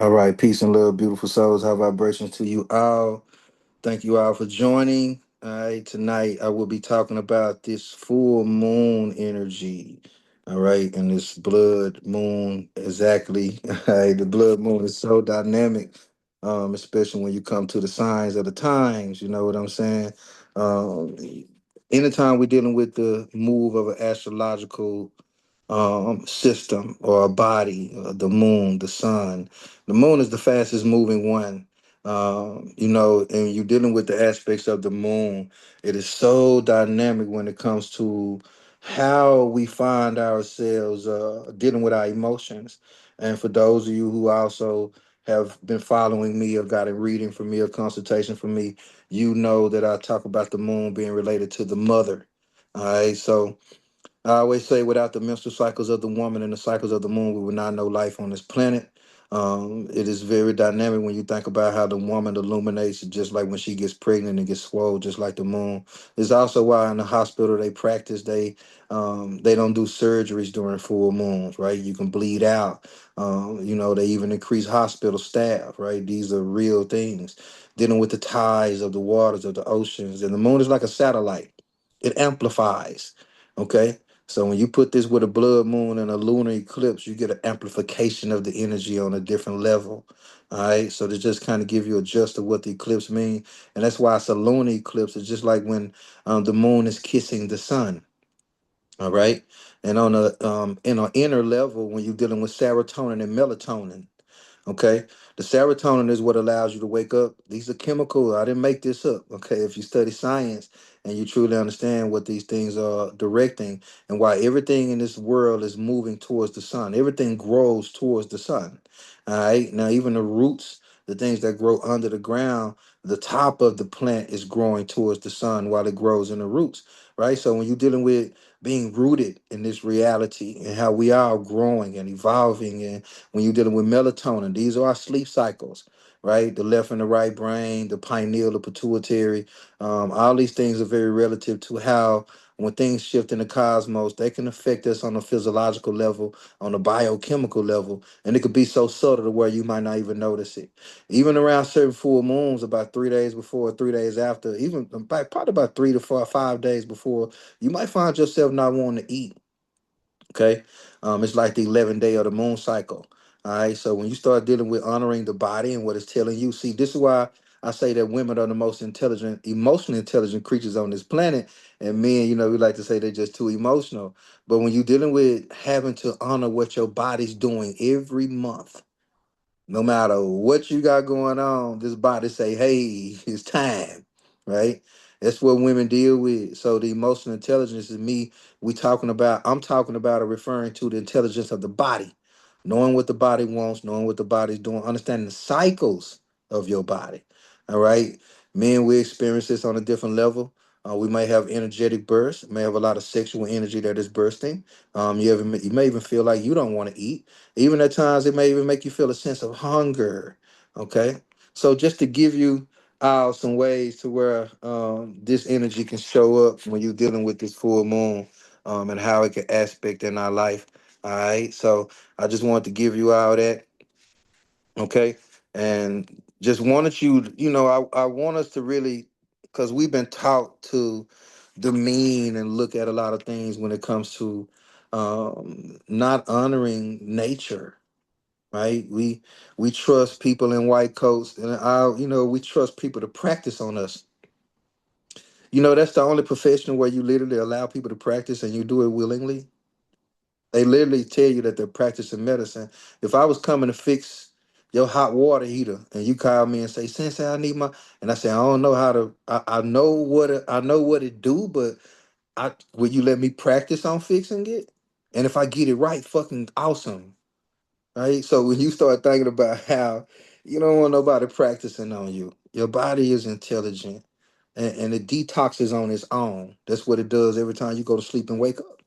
All right, peace and love, beautiful souls. High vibrations to you all. Thank you all for joining. All right, tonight I will be talking about this full moon energy. All right, and this blood moon exactly. All right, the blood moon is so dynamic, especially when you come to the signs of the times. You know what I'm saying? Um, Anytime we're dealing with the move of an astrological system or a body, the moon, the sun. The moon is the fastest moving one. And you're dealing with the aspects of the moon. It is so dynamic when it comes to how we find ourselves dealing with our emotions. And for those of you who also have been following me or got a reading from me or consultation from me, you know that I talk about the moon being related to the mother. All right, so I always say, without the menstrual cycles of the woman and the cycles of the moon, we would not know life on this planet. It is very dynamic when you think about how the woman illuminates, just like when she gets pregnant and gets swole, just like the moon. It's also why in the hospital they don't do surgeries during full moons, right? You can bleed out. They even increase hospital staff, right? These are real things. Dealing with the tides of the waters of the oceans, and the moon is like a satellite. It amplifies. Okay, so when you put this with a blood moon and a lunar eclipse, you get an amplification of the energy on a different level. All right. So to just kind of give you a gist of what the eclipse means. And that's why it's a lunar eclipse. It's just like when the moon is kissing the sun. All right. And on a in an inner level, when you're dealing with serotonin and melatonin. Okay. The serotonin is what allows you to wake up. These are chemical. I didn't make this up. Okay. If you study science and you truly understand what these things are directing and why everything in this world is moving towards the sun, everything grows towards the sun. All right. Now, even the roots, the things that grow under the ground, the top of the plant is growing towards the sun while it grows in the roots. Right. So when you're dealing with being rooted in this reality and how we are growing and evolving, and when you're dealing with melatonin, these are our sleep cycles, right? The left and the right brain, the pineal, the pituitary. All these things are very relative to how, when things shift in the cosmos, they can affect us on a physiological level, on a biochemical level, and it could be so subtle to where you might not even notice it. Even around certain full moons, about 3 days before, 3 days after, even probably about 3 to 5 days before, you might find yourself not wanting to eat. Okay. It's like the 11th day of the moon cycle. All right. So when you start dealing with honoring the body and what it's telling you, see, this is why I say that women are the most intelligent, emotionally intelligent creatures on this planet. And men, we like to say they're just too emotional. But when you're dealing with having to honor what your body's doing every month, no matter what you got going on, this body say, hey, it's time, right? That's what women deal with. So the emotional intelligence is me. I'm talking about or referring to the intelligence of the body, knowing what the body wants, knowing what the body's doing, understanding the cycles of your body. All right. Men, we experience this on a different level. We may have energetic bursts, may have a lot of sexual energy that is bursting. You may even feel like you don't want to eat. Even at times, it may even make you feel a sense of hunger. Okay. So just to give you some ways to where this energy can show up when you're dealing with this full moon, and how it can aspect in our life. All right. So I just wanted to give you all that. Okay. And just wanted I want us to really, because we've been taught to demean and look at a lot of things when it comes to not honoring nature, right? We trust people in white coats, and we trust people to practice on us. That's the only profession where you literally allow people to practice and you do it willingly. They literally tell you that they're practicing medicine. If I was coming to fix your hot water heater and you call me and say, Sensei, I need my, and I say, I don't know how to, I know what it do, but will you let me practice on fixing it? And if I get it right, fucking awesome. Right? So when you start thinking about how you don't want nobody practicing on you, your body is intelligent, and it detoxes on its own. That's what it does every time you go to sleep and wake up.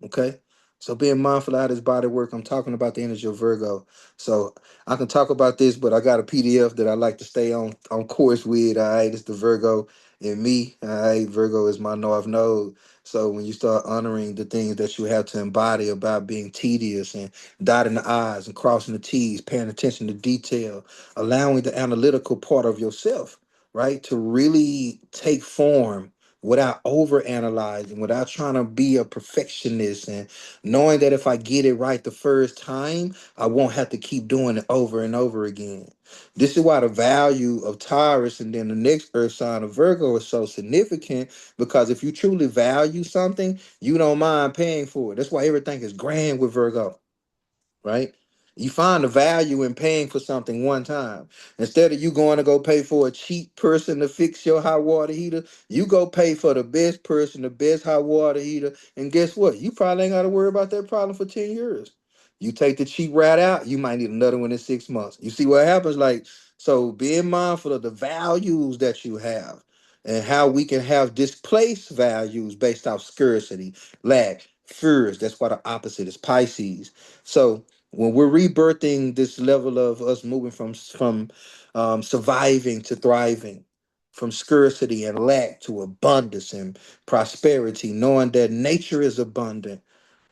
Okay. So being mindful of how this body work, I'm talking about the energy of Virgo. So I can talk about this, but I got a PDF that I like to stay on course with. All right, it's the Virgo in me. All right, Virgo is my North Node. So when you start honoring the things that you have to embody about being tedious and dotting the I's and crossing the T's, paying attention to detail, allowing the analytical part of yourself, right, to really take form without over analyzing, without trying to be a perfectionist, and knowing that if I get it right the first time, I won't have to keep doing it over and over again. This is why the value of Taurus and then the next earth sign of Virgo is so significant, because if you truly value something, you don't mind paying for it. That's why everything is grand with Virgo, right? You find the value in paying for something one time. Instead of you going to go pay for a cheap person to fix your hot water heater, you go pay for the best person, the best hot water heater. And guess what? You probably ain't got to worry about that problem for 10 years. You take the cheap route out, you might need another one in 6 months. You see what happens? Like, so being mindful of the values that you have and how we can have displaced values based off scarcity, lack, fears. That's why the opposite is Pisces. So when we're rebirthing this level of us moving from surviving to thriving, from scarcity and lack to abundance and prosperity, knowing that nature is abundant,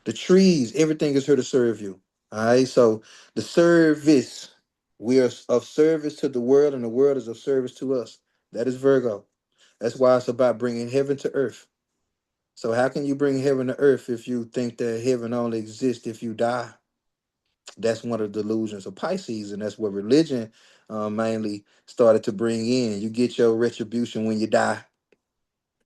the trees, everything is here to serve you. All right. So the service, we are of service to the world, and the world is of service to us. That is Virgo. That's why it's about bringing heaven to earth. So how can you bring heaven to earth if you think that heaven only exists if you die? That's one of the delusions of Pisces, and that's what religion mainly started to bring in. You get your retribution when you die,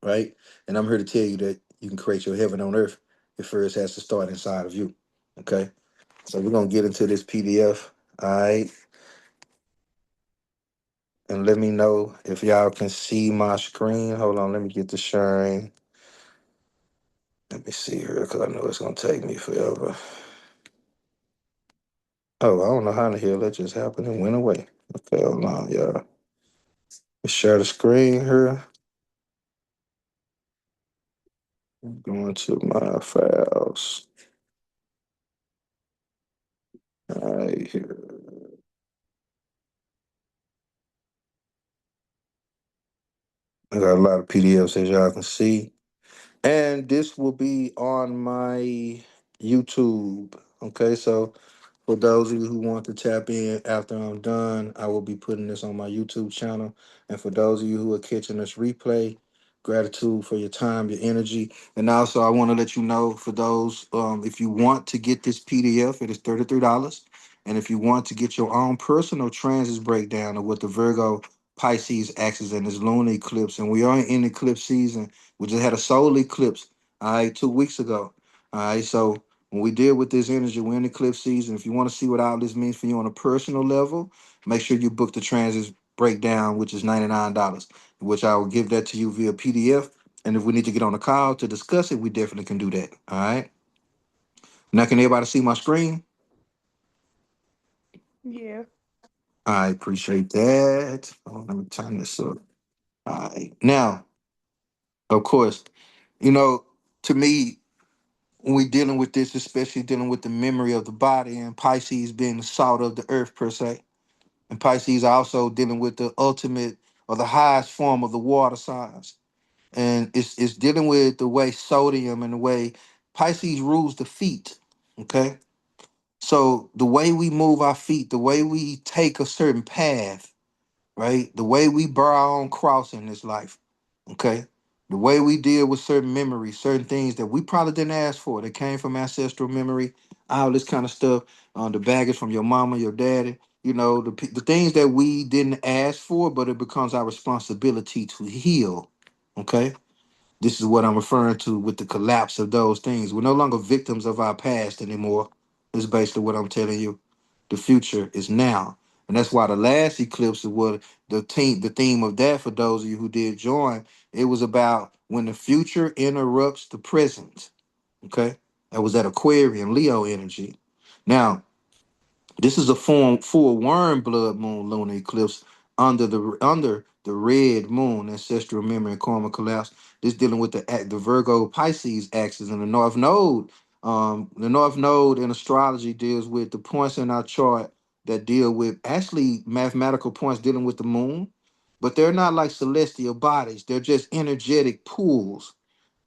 right? And I'm here to tell you that you can create your heaven on earth. It first has to start inside of you. Okay, so we're gonna get into this PDF, all right, and let me know if y'all can see my screen. Hold on, let me get to sharing. Let me see here, because I know it's gonna take me forever. Oh, I don't know how the hell that just happened and went away. Okay, hold on, y'all. Let's share the screen here. Going to my files. Right here. I got a lot of PDFs as y'all can see. And this will be on my YouTube. Okay, so for those of you who want to tap in after I'm done, I will be putting this on my YouTube channel. And for those of you who are catching this replay, gratitude for your time, your energy. And also, I want to let you know for those, if you want to get this PDF, it is $33. And if you want to get your own personal transits breakdown of what the Virgo Pisces axis and this lunar eclipse, and we are in eclipse season. We just had a solar eclipse, all right, 2 weeks ago. All right, so when we deal with this energy, we're in eclipse season. If you want to see what all this means for you on a personal level, make sure you book the transits breakdown, which is $99, which I will give that to you via PDF. And if we need to get on a call to discuss it, we definitely can do that. All right. Now, can everybody see my screen? Yeah. I appreciate that. Oh, let me turn this up. All right. Now, of course, you know, to me, when we dealing with this, especially dealing with the memory of the body and Pisces being the salt of the earth per se, and Pisces also dealing with the ultimate or the highest form of the water signs, and it's dealing with the way sodium and the way Pisces rules the feet. Okay, so the way we move our feet, the way we take a certain path, right, the way we bear our own cross in this life. Okay. The way we deal with certain memories, certain things that we probably didn't ask for, that came from ancestral memory, all this kind of stuff, the baggage from your mama, your daddy, the things that we didn't ask for, but it becomes our responsibility to heal. Okay. This is what I'm referring to with the collapse of those things. We're no longer victims of our past anymore. This is basically what I'm telling you. The future is now. And that's why the last eclipse is what the theme of that, for those of you who did join, it was about when the future interrupts the present. Okay. That was that Aquarian Leo energy. Now, this is a full worm blood moon lunar eclipse under the red moon, ancestral memory and karma collapse. This dealing with the Virgo Pisces axis and the North Node. The North Node in astrology deals with the points in our chart that deal with actually mathematical points dealing with the moon, but they're not like celestial bodies. They're just energetic pools.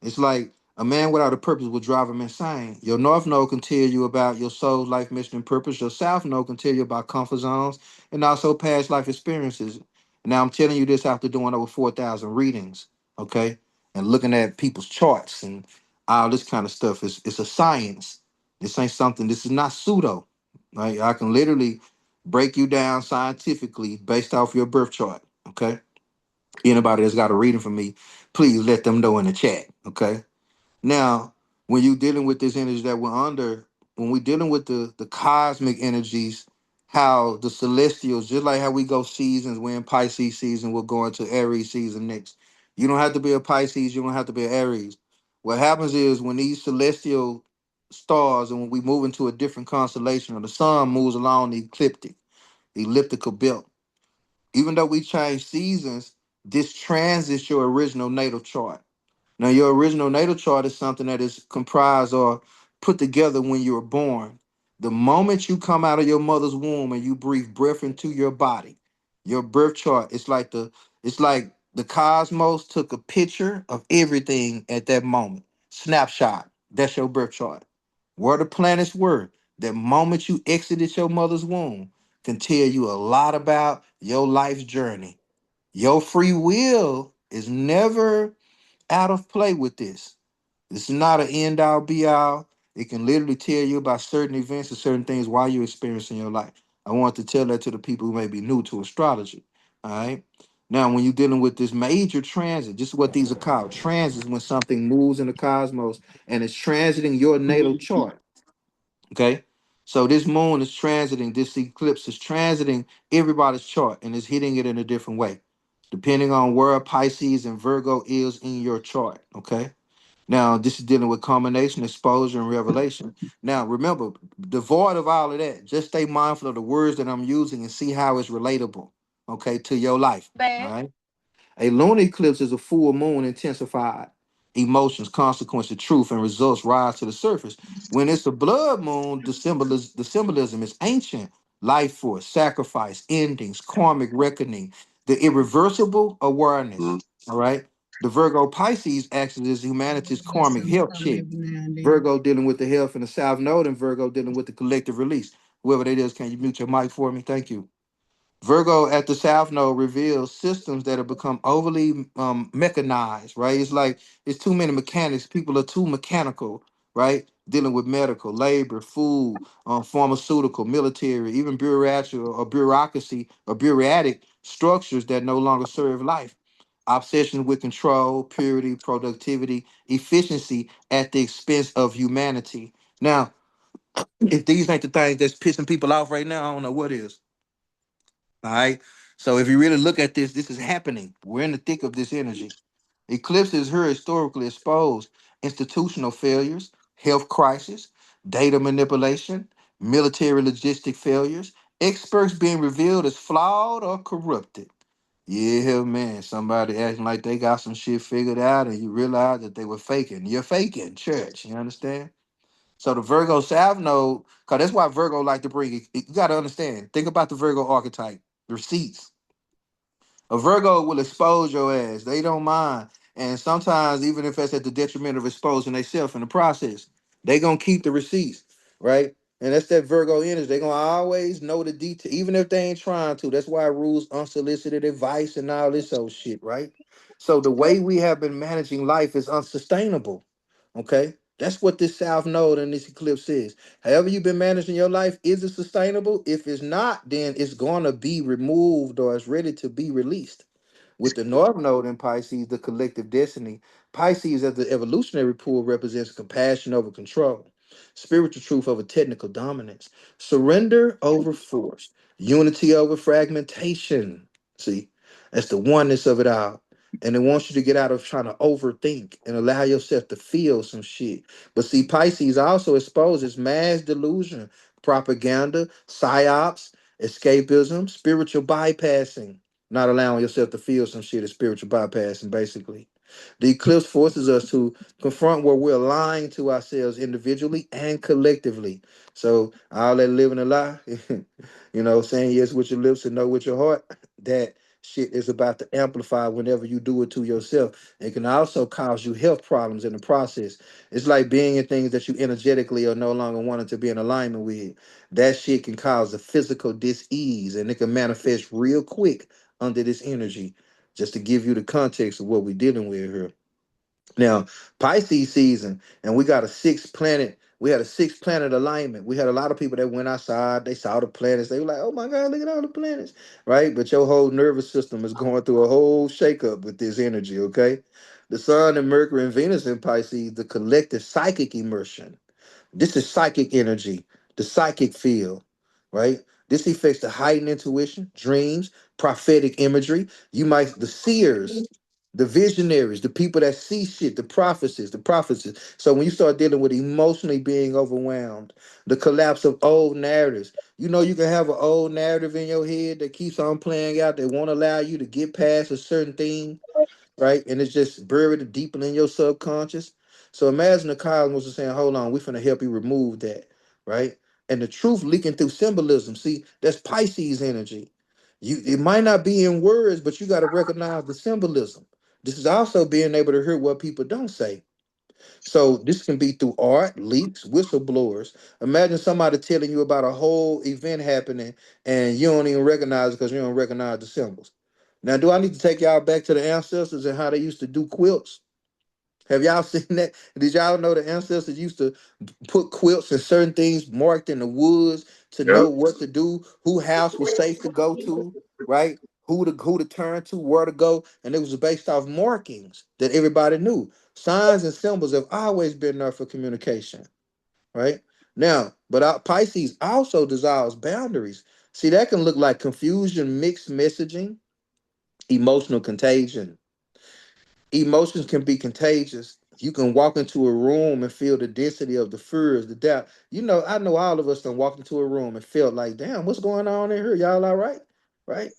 It's like A man without a purpose will drive him insane. Your north node can tell you about your soul's life mission and purpose. Your south node can tell you about comfort zones and also past life experiences. Now I'm telling you this after doing over 4,000 readings, okay, and looking at people's charts and all this kind of stuff. It's a science. This ain't something. This is not pseudo. Right? I can literally break you down scientifically based off your birth chart. Okay. Anybody that's got a reading from me, please let them know in the chat. Okay. Now, when you dealing with this energy that we're under, when we're dealing with the cosmic energies, how the celestials, just like how we go seasons, we're in Pisces season, we'll go into Aries season next. You don't have to be a Pisces, you don't have to be an Aries. What happens is when these celestial stars and when we move into a different constellation or the sun moves along the elliptical belt, even though we change seasons, this transits your original natal chart. Now, your original natal chart is something that is comprised or put together when you were born. The moment you come out of your mother's womb and you breathe breath into your body, your birth chart, it's like the cosmos took a picture of everything at that moment. Snapshot. That's your birth chart. Where the planets were, that moment you exited your mother's womb can tell you a lot about your life's journey. Your free will is never out of play with this. This is not an end all be all. It can literally tell you about certain events and certain things while you're experiencing your life. I want to tell that to the people who may be new to astrology. All right. Now, when you're dealing with this major transit, this is what these are called. Transits when something moves in the cosmos and it's transiting your natal chart. Okay. So this moon is transiting, this eclipse is transiting everybody's chart and is hitting it in a different way, depending on where Pisces and Virgo is in your chart. Okay. Now, this is dealing with culmination, exposure, and revelation. Now, remember, devoid of all of that, just stay mindful of the words that I'm using and see how it's relatable, okay, to your life. All right. A lunar eclipse is a full moon intensified. Emotions, consequences, truth, and results rise to the surface. When it's a blood moon, the symbolism is ancient, life force, sacrifice, endings, karmic reckoning, the irreversible awareness. All right. The Virgo Pisces acts as humanity's karmic health check. Virgo dealing with the health in the South Node, and Virgo dealing with the collective release. Whoever that is, can you mute your mic for me? Thank you. Virgo at the South Node reveals systems that have become overly mechanized, right? It's like it's too many mechanics. People are too mechanical, right? Dealing with medical, labor, food, pharmaceutical, military, even bureaucracy or bureaucratic structures that no longer serve life. Obsession with control, purity, productivity, efficiency at the expense of humanity. Now, if these ain't the things that's pissing people off right now, I don't know what is. All right. So if you really look at this, this is happening. We're in the thick of this energy. Eclipses here historically exposed institutional failures, health crisis, data manipulation, military logistic failures, experts being revealed as flawed or corrupted. Yeah, man. Somebody acting like they got some shit figured out and you realize that they were faking. You're faking, church. You understand? So the Virgo South Node, because that's why Virgo like to bring it. You got to understand. Think about the Virgo archetype, the receipts. A Virgo will expose your ass. They don't mind. And sometimes, even if that's at the detriment of exposing themselves in the process, they gonna keep the receipts, right? And that's that Virgo energy. They gonna always know the detail, even if they ain't trying to. That's why it rules unsolicited advice and all this old shit, right? So the way we have been managing life is unsustainable. Okay. That's what this South Node and this eclipse is. However, you've been managing your life, is it sustainable? If it's not, then it's going to be removed or it's ready to be released. With the North Node in Pisces, the collective destiny, Pisces as the evolutionary pool represents compassion over control, spiritual truth over technical dominance, surrender over force, unity over fragmentation. See, that's the oneness of it all. And it wants you to get out of trying to overthink and allow yourself to feel some shit. But see, Pisces also exposes mass delusion, propaganda, psyops, escapism, spiritual bypassing, not allowing yourself to feel some shit is spiritual bypassing, basically. The eclipse forces us to confront where we're lying to ourselves individually and collectively. So all that living a lie, saying yes with your lips and no with your heart, that shit is about to amplify whenever you do it to yourself. It can also cause you health problems in the process. It's like being in things that you energetically are no longer wanting to be in alignment with. That shit can cause a physical dis-ease, and it can manifest real quick under this energy. Just to give you the context of what we're dealing with here. Now, Pisces season, and we got a six planet. We had a six planet alignment. We had a lot of people that went outside. They saw the planets. They were like, "Oh my God, look at all the planets!" Right? But your whole nervous system is going through a whole shakeup with this energy. Okay, the Sun and Mercury and Venus in Pisces, the collective psychic immersion. This is psychic energy, the psychic field, right? This affects the heightened intuition, dreams, prophetic imagery. You might, the seers, the visionaries, the people that see shit, the prophecies. So when you start dealing with emotionally being overwhelmed, the collapse of old narratives, you know, you can have an old narrative in your head that keeps on playing out that won't allow you to get past a certain thing, right? And it's just buried deeply in your subconscious. So imagine the cosmos is saying, hold on, we're finna help you remove that, right? And the truth leaking through symbolism. See, that's Pisces energy. You it might not be in words, but you got to recognize the symbolism. This is also being able to hear what people don't say. So this can be through art, leaks, whistleblowers. Imagine somebody telling you about a whole event happening and you don't even recognize it because you don't recognize the symbols. Now, do I need to take y'all back to the ancestors and how they used to do quilts? Have y'all seen that? Did y'all know the ancestors used to put quilts and certain things marked in the woods to Yep. know what to do, who house was safe to go to, right? Who to turn to, where to go, and it was based off markings that everybody knew. Signs and symbols have always been there for communication, right? Now, but Pisces also dissolves boundaries. See, that can look like confusion, mixed messaging, emotional contagion. Emotions can be contagious. You can walk into a room and feel the density of the fears, the doubt. You know, I know all of us done walked into a room and felt like, damn, what's going on in here? Y'all all right? Right?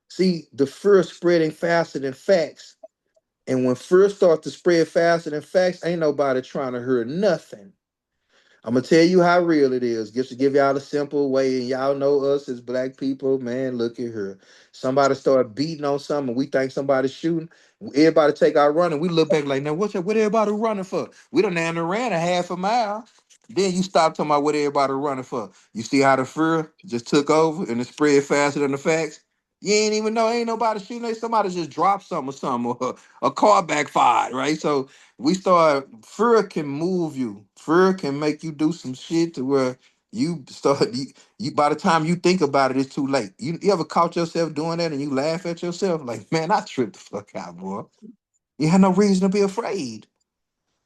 See, the fear spreading faster than facts. And when fear starts to spread faster than facts, ain't nobody trying to hear nothing. I'm gonna tell you how real it is. Just to give y'all a simple way, and y'all know us as black people, man. Look at here. Somebody start beating on something, we think somebody's shooting. Everybody take our running. We look back like, now what everybody running for? We done ran a half a mile. Then you stop talking about what everybody running for. You see how the fear just took over and it spread faster than the facts. You ain't even know ain't nobody shooting. Somebody just dropped something, or a car backfired, right? So we start fear can move you. Fear can make you do some shit to where you by the time you think about it, it's too late. You ever caught yourself doing that and you laugh at yourself? Like, man, I tripped the fuck out, boy. You had no reason to be afraid.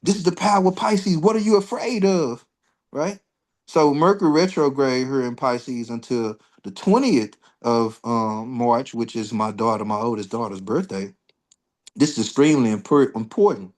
This is the power of Pisces. What are you afraid of? Right? So Mercury retrograde here in Pisces until the 20th of March, which is my oldest daughter's birthday. This is extremely important.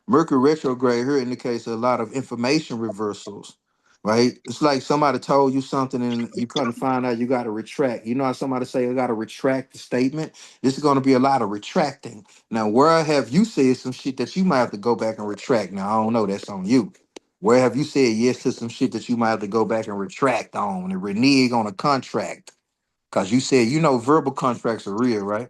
Mercury retrograde here indicates a lot of information reversals, right? It's like somebody told you something and you couldn't find out you got to retract. You know how somebody say, I got to retract the statement? This is going to be a lot of retracting. Now, where have you said some shit that you might have to go back and retract? Now, I don't know. That's on you. Where have you said yes to some shit that you might have to go back and retract on and renege on a contract? Because you said, verbal contracts are real, right?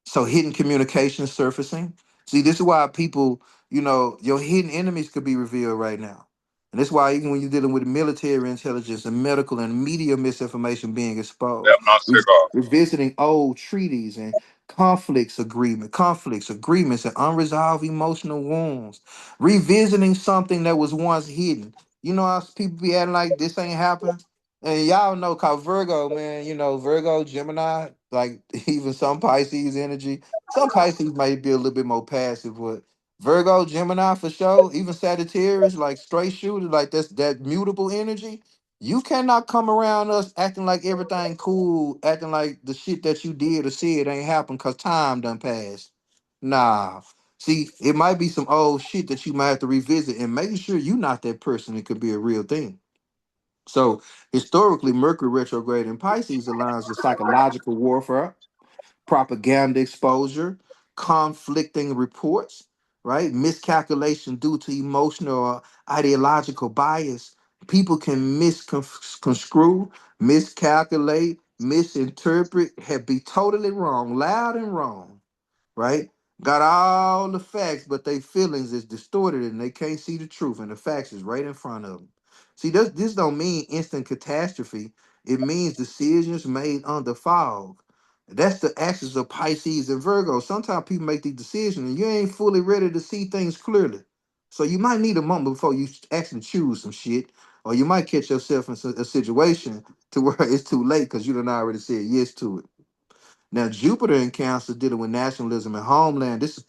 So hidden communication surfacing. See, this is why people, your hidden enemies could be revealed right now. And that's why even when you're dealing with military intelligence and medical and media misinformation being Yep. exposed, Not cigar. revisiting old treaties and conflicts, agreements, and unresolved emotional wounds, revisiting something that was once hidden. You know how people be acting like this ain't happened? And y'all know, cause Virgo, man, Virgo, Gemini, like even some Pisces energy. Some Pisces might be a little bit more passive, but Virgo, Gemini for sure, even Sagittarius, like straight shooter, like that's that mutable energy. You cannot come around us acting like everything cool, acting like the shit that you did or said ain't happened because time done passed. Nah. See, it might be some old shit that you might have to revisit and making sure you're not that person. It could be a real thing. So historically, Mercury retrograde in Pisces aligns with psychological warfare, propaganda exposure, conflicting reports, right? Miscalculation due to emotional or ideological bias. People can misconstrue, miscalculate, misinterpret, have be totally wrong, loud and wrong, right? Got all the facts, but their feelings is distorted and they can't see the truth, and the facts is right in front of them. See, this don't mean instant catastrophe. It means decisions made under fog. That's the axis of Pisces and Virgo. Sometimes people make these decisions and you ain't fully ready to see things clearly. So you might need a moment before you actually choose some shit, or you might catch yourself in a situation to where it's too late because you done already said yes to it. Now, Jupiter in Cancer dealing with nationalism and homeland. This is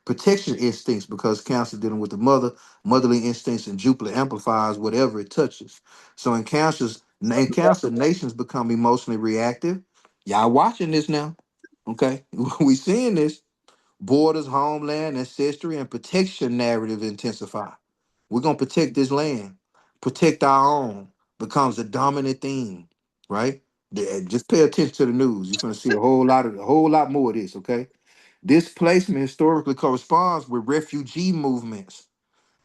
protection instincts because Cancer dealing with the motherly instincts, and Jupiter amplifies whatever it touches. So in Cancer, nations become emotionally reactive. Y'all watching this now, okay? We seeing this. Borders, homeland, ancestry, and protection narrative intensify. We're gonna protect this land, protect our own becomes the dominant theme, right? Just pay attention to the news. You're gonna see a whole lot more of this, okay? Displacement historically corresponds with refugee movements,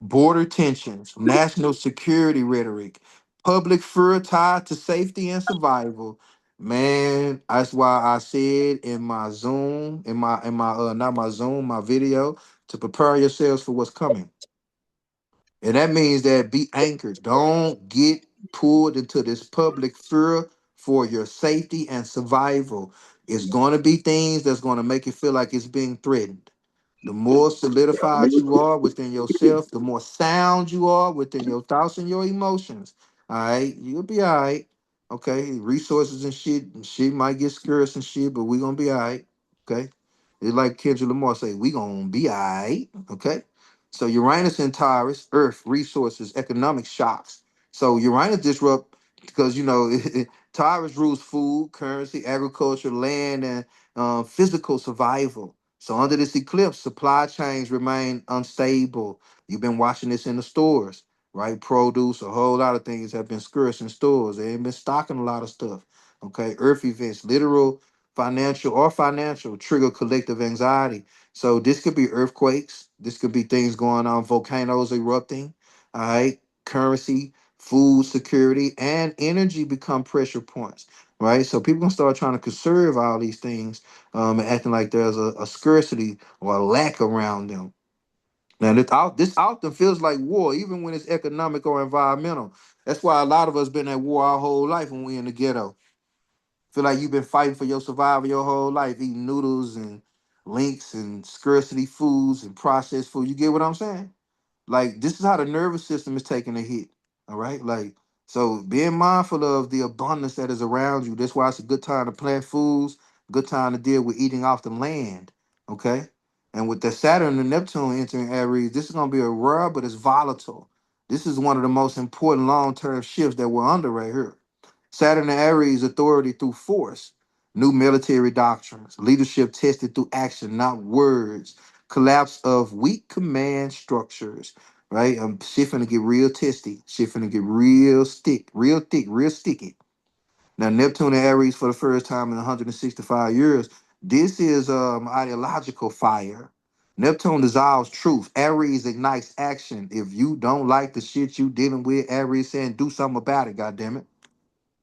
border tensions, national security rhetoric, public fear tied to safety and survival. Man, that's why I said in my Zoom, in my not my Zoom, my video, to prepare yourselves for what's coming. And that means that be anchored. Don't get pulled into this public fear for your safety and survival. It's going to be things that's going to make you feel like it's being threatened. The more solidified you are within yourself, the more sound you are within your thoughts and your emotions. All right, you'll be all right. Okay, resources and shit might get scarce and shit, but we gonna be all right. Okay, it's like Kendrick Lamar say, we gonna be all right. Okay, so Uranus and Taurus, Earth, resources, economic shocks. So Uranus disrupt because Taurus rules food, currency, agriculture, land, and physical survival. So under this eclipse, supply chains remain unstable. You've been watching this in the stores, right? Produce, a whole lot of things have been scarce in stores. They ain't been stocking a lot of stuff. Okay, Earth events, literal, financial, trigger collective anxiety. So this could be earthquakes. This could be things going on, volcanoes erupting. All right, currency, food security, and energy become pressure points. Right, so people gonna start trying to conserve all these things, and acting like there's a scarcity or a lack around them. Now, this often feels like war, even when it's economic or environmental. That's why a lot of us been at war our whole life when we in the ghetto. Feel like you've been fighting for your survival your whole life, eating noodles and links and scarcity foods and processed food. You get what I'm saying? Like this is how the nervous system is taking a hit. All right. Like so being mindful of the abundance that is around you. That's why it's a good time to plant foods, good time to deal with eating off the land. Okay. And with the Saturn and Neptune entering Aries, this is gonna be a rare, but it's volatile. This is one of the most important long-term shifts that we're under right here. Saturn and Aries authority through force, new military doctrines, leadership tested through action, not words, collapse of weak command structures, right? Shit finna get real testy. Shit finna get real thick, real sticky. Now, Neptune and Aries for the first time in 165 years. This is ideological fire. Neptune dissolves truth. Aries ignites action. If you don't like the shit you dealing with, Aries saying do something about it, goddammit.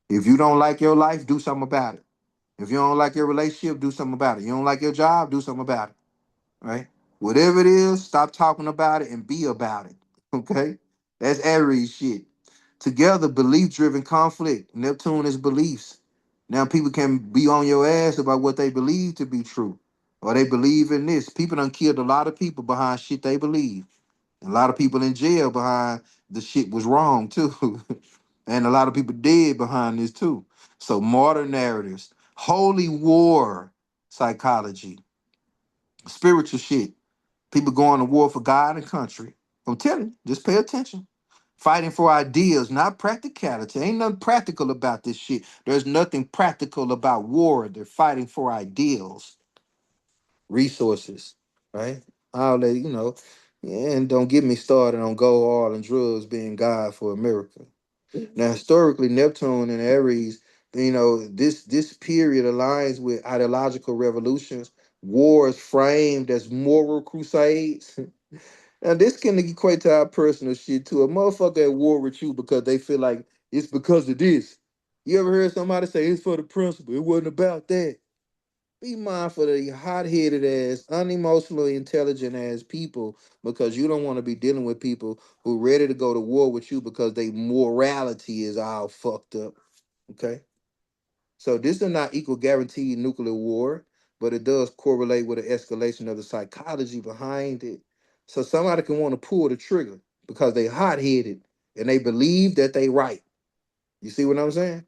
If you don't like your life, do something about it. If you don't like your relationship, do something about it. You don't like your job, do something about it. Right? Whatever it is, stop talking about it and be about it. Okay? That's Aries shit. Together, belief driven conflict. Neptune is beliefs. Now, people can be on your ass about what they believe to be true, or they believe in this. People done killed a lot of people behind shit they believe. A lot of people in jail behind the shit was wrong too. And a lot of people dead behind this too. So modern narratives, holy war psychology, spiritual shit. People going to war for God and country. I'm telling you, just pay attention. Fighting for ideas, not practicality. Ain't nothing practical about this shit. There's nothing practical about war. They're fighting for ideals, resources, right? All that, and don't get me started on gold, oil, and drugs being God for America. Now, historically, Neptune and Aries, this period aligns with ideological revolutions, wars framed as moral crusades. Now, this can equate to our personal shit too. A motherfucker at war with you because they feel like it's because of this. You ever heard somebody say it's for the principle? It wasn't about that. Be mindful of the hot-headed ass, unemotionally intelligent ass people, because you don't want to be dealing with people who ready to go to war with you because they morality is all fucked up. Okay, so this does not equal guaranteed nuclear war, but it does correlate with the escalation of the psychology behind it. So somebody can want to pull the trigger because they hot-headed and they believe that they right. You see what I'm saying?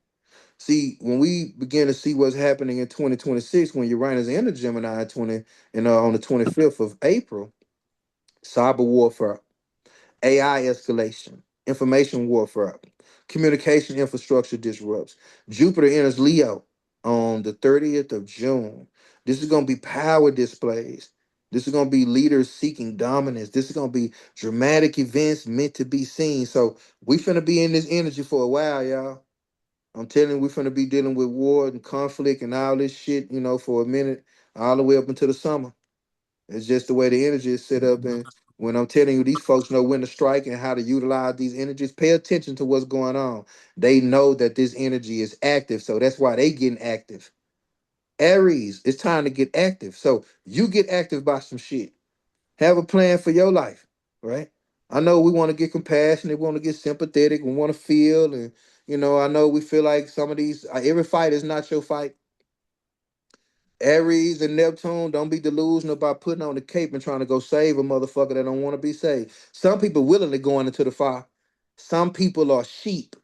See, when we begin to see what's happening in 2026, when Uranus enters Gemini 20 and on the 25th of April, cyber warfare, AI escalation, information warfare, communication infrastructure disrupts. Jupiter enters Leo on the 30th of June. This is going to be power displays. This is going to be leaders seeking dominance. This is going to be dramatic events meant to be seen. So we finna be in this energy for a while, y'all. I'm telling you, we're finna be dealing with war and conflict and all this shit, for a minute, all the way up until the summer. It's just the way the energy is set up. And when I'm telling you, these folks know when to strike and how to utilize these energies. Pay attention to what's going on. They know that this energy is active, so that's why they getting active. Aries, it's time to get active. So you get active by some shit. Have a plan for your life, right? I know we want to get compassionate, we want to get sympathetic, we want to feel, and I know we feel like some of these every fight is not your fight. Aries and Neptune, don't be delusional about putting on the cape and trying to go save a motherfucker that don't want to be saved. Some people willingly going into the fire. Some people are sheep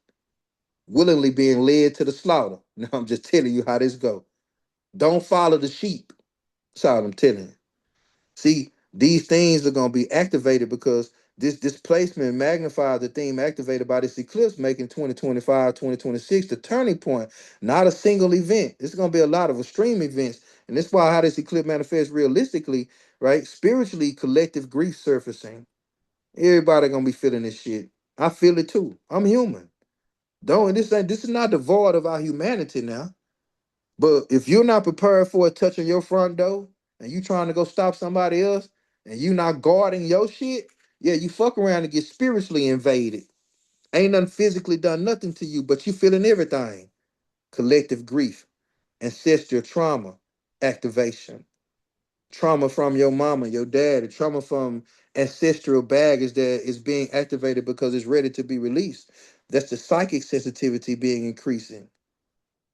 willingly being led to the slaughter. Now I'm just telling you how this go. Don't follow the sheep. That's all I'm telling you. See, these things are going to be activated because this displacement magnifies the theme activated by this eclipse, making 2025, 2026 the turning point, not a single event. It's going to be a lot of extreme events. And that's why how this eclipse manifests realistically, right? Spiritually, collective grief surfacing. Everybody going to be feeling this shit. I feel it too. I'm human. Don't, this is not devoid of our humanity now. But if you're not prepared for it touching your front door and you trying to go stop somebody else and you not guarding your shit, yeah, you fuck around and get spiritually invaded. Ain't nothing physically done nothing to you, but you feeling everything. Collective grief, ancestral trauma, activation, trauma from your mama, your dad, trauma from ancestral baggage that is being activated because it's ready to be released. That's the psychic sensitivity being increasing,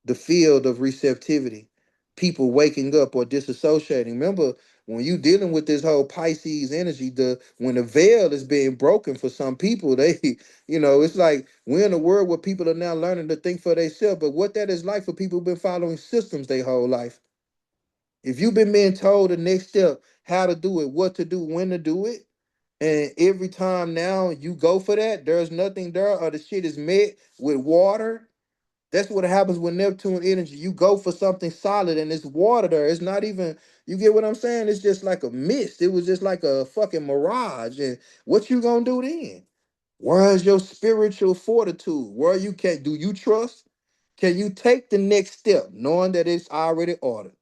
the field of receptivity, people waking up or disassociating. Remember, when you dealing with this whole Pisces energy, when the veil is being broken for some people, they, it's like we're in a world where people are now learning to think for themselves. But what that is like for people who've been following systems their whole life. If you've been being told the next step, how to do it, what to do, when to do it, and every time now you go for that, there's nothing there, or the shit is met with water. That's what happens with Neptune energy. You go for something solid and it's water there. It's not even, you get what I'm saying? It's just like a mist. It was just like a fucking mirage. And what you gonna do then? Where's your spiritual fortitude? Where you can do you trust? Can you take the next step knowing that it's already ordered?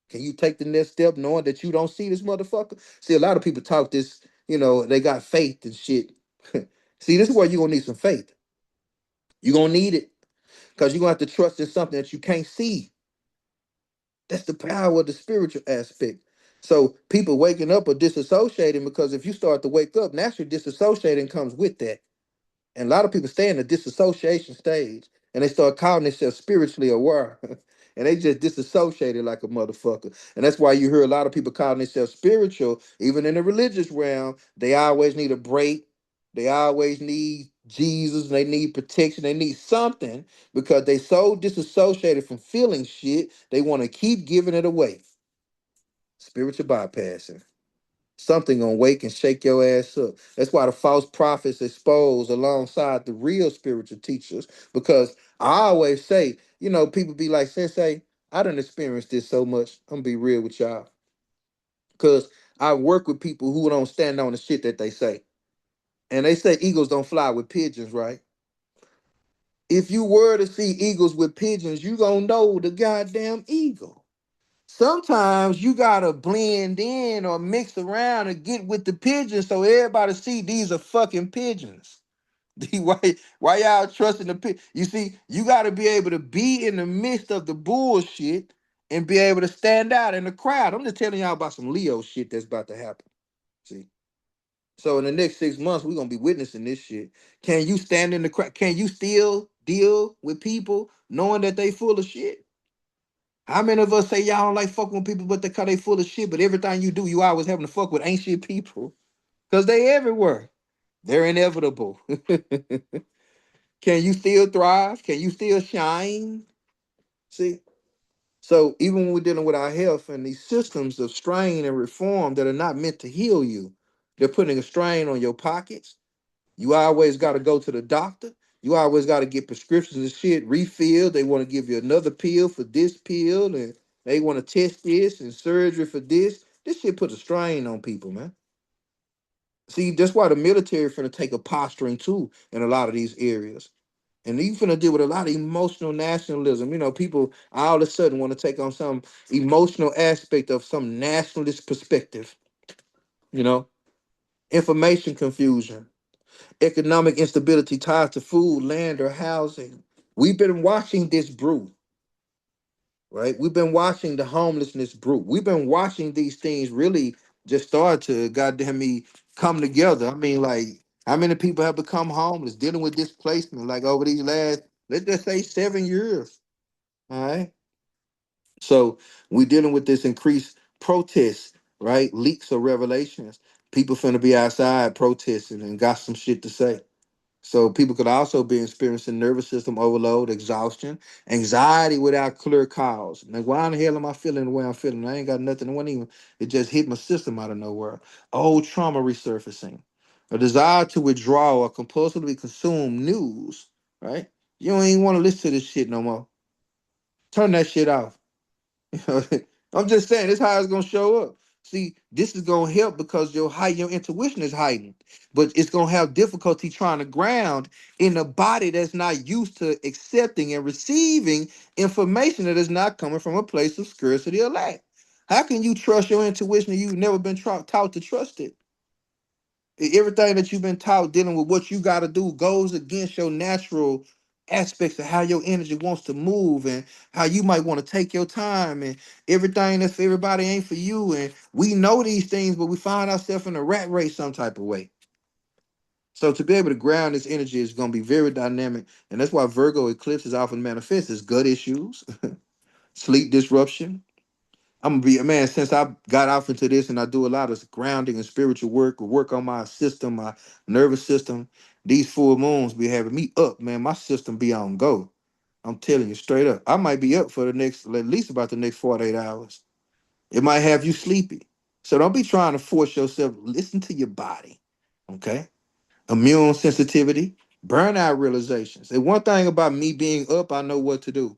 Can you take the next step knowing that you don't see this motherfucker? See, a lot of people talk this, they got faith and shit. See, this is where you're gonna need some faith. You're gonna need it because you're gonna have to trust in something that you can't see. That's the power of the spiritual aspect. So people waking up or disassociating, because if you start to wake up, naturally disassociating comes with that. And a lot of people stay in the disassociation stage and they start calling themselves spiritually aware. And they just disassociated like a motherfucker. And that's why you hear a lot of people calling themselves spiritual, even in the religious realm. They always need a break. They always need Jesus. They need protection. They need something because they so disassociated from feeling shit. They want to keep giving it away. Spiritual bypassing. Something gonna wake and shake your ass up. That's why the false prophets expose alongside the real spiritual teachers. Because I always say, people be like, Sensei, I done experienced this so much. I'm gonna be real with y'all. Because I work with people who don't stand on the shit that they say. And they say eagles don't fly with pigeons, right? If you were to see eagles with pigeons, you gonna know the goddamn eagle. Sometimes you gotta blend in or mix around and get with the pigeons so everybody see these are fucking pigeons. Why y'all trusting the people? You see, you got to be able to be in the midst of the bullshit and be able to stand out in the crowd. I'm just telling y'all about some Leo shit that's about to happen. See, so in the next 6 months, we're gonna be witnessing this shit. Can you stand in the crowd? Can you still deal with people knowing that they full of shit? How many of us say y'all don't like fucking with people, but they full of shit? But everything you do, you always having to fuck with ancient people because they everywhere. They're inevitable. Can you still thrive? Can you still shine? See? So even when we're dealing with our health and these systems of strain and reform that are not meant to heal you, they're putting a strain on your pockets. You always got to go to the doctor. You always got to get prescriptions and shit refilled. They want to give you another pill for this pill, and they want to test this and surgery for this. This shit puts a strain on people, man. See, that's why the military finna take a posturing too in a lot of these areas. And you finna deal with a lot of emotional nationalism. You know, people all of a sudden want to take on some emotional aspect of some nationalist perspective. You know, information confusion, economic instability tied to food, land, or housing. We've been watching this brew, right? We've been watching the homelessness brew. We've been watching these things really just start to goddamn me come together. I mean, like, how many people have become homeless dealing with displacement like over these last, let's just say 7 years. All right. So we're dealing with this increased protests, right? Leaks or revelations. People finna be outside protesting and got some shit to say. So people could also be experiencing nervous system overload, exhaustion, anxiety without clear cause. Like, why in the hell am I feeling the way I'm feeling? I ain't got nothing. It wasn't even. It just hit my system out of nowhere. Old trauma resurfacing, a desire to withdraw or compulsively consume news. Right? You don't even want to listen to this shit no more. Turn that shit off. I'm just saying, this how it's gonna show up. See, this is gonna help because your intuition is heightened, but it's gonna have difficulty trying to ground in a body that's not used to accepting and receiving information that is not coming from a place of scarcity or lack. How can you trust your intuition if you've never been taught to trust it? Everything that you've been taught dealing with what you got to do goes against your natural aspects of how your energy wants to move and how you might want to take your time, and everything that's for everybody ain't for you. And we know these things, but we find ourselves in a rat race some type of way. So to be able to ground this energy is going to be very dynamic, and that's why Virgo eclipses often manifest as gut issues, sleep disruption. I'm gonna be a man since I got off into this, and I do a lot of grounding and spiritual work on my system, my nervous system. These full moons be having me up, man. My system be on go. I'm telling you straight up. I might be up for the next, at least about the next 48 hours. It might have you sleepy. So don't be trying to force yourself. Listen to your body. Okay. Immune sensitivity, burnout realizations. And one thing about me being up, I know what to do.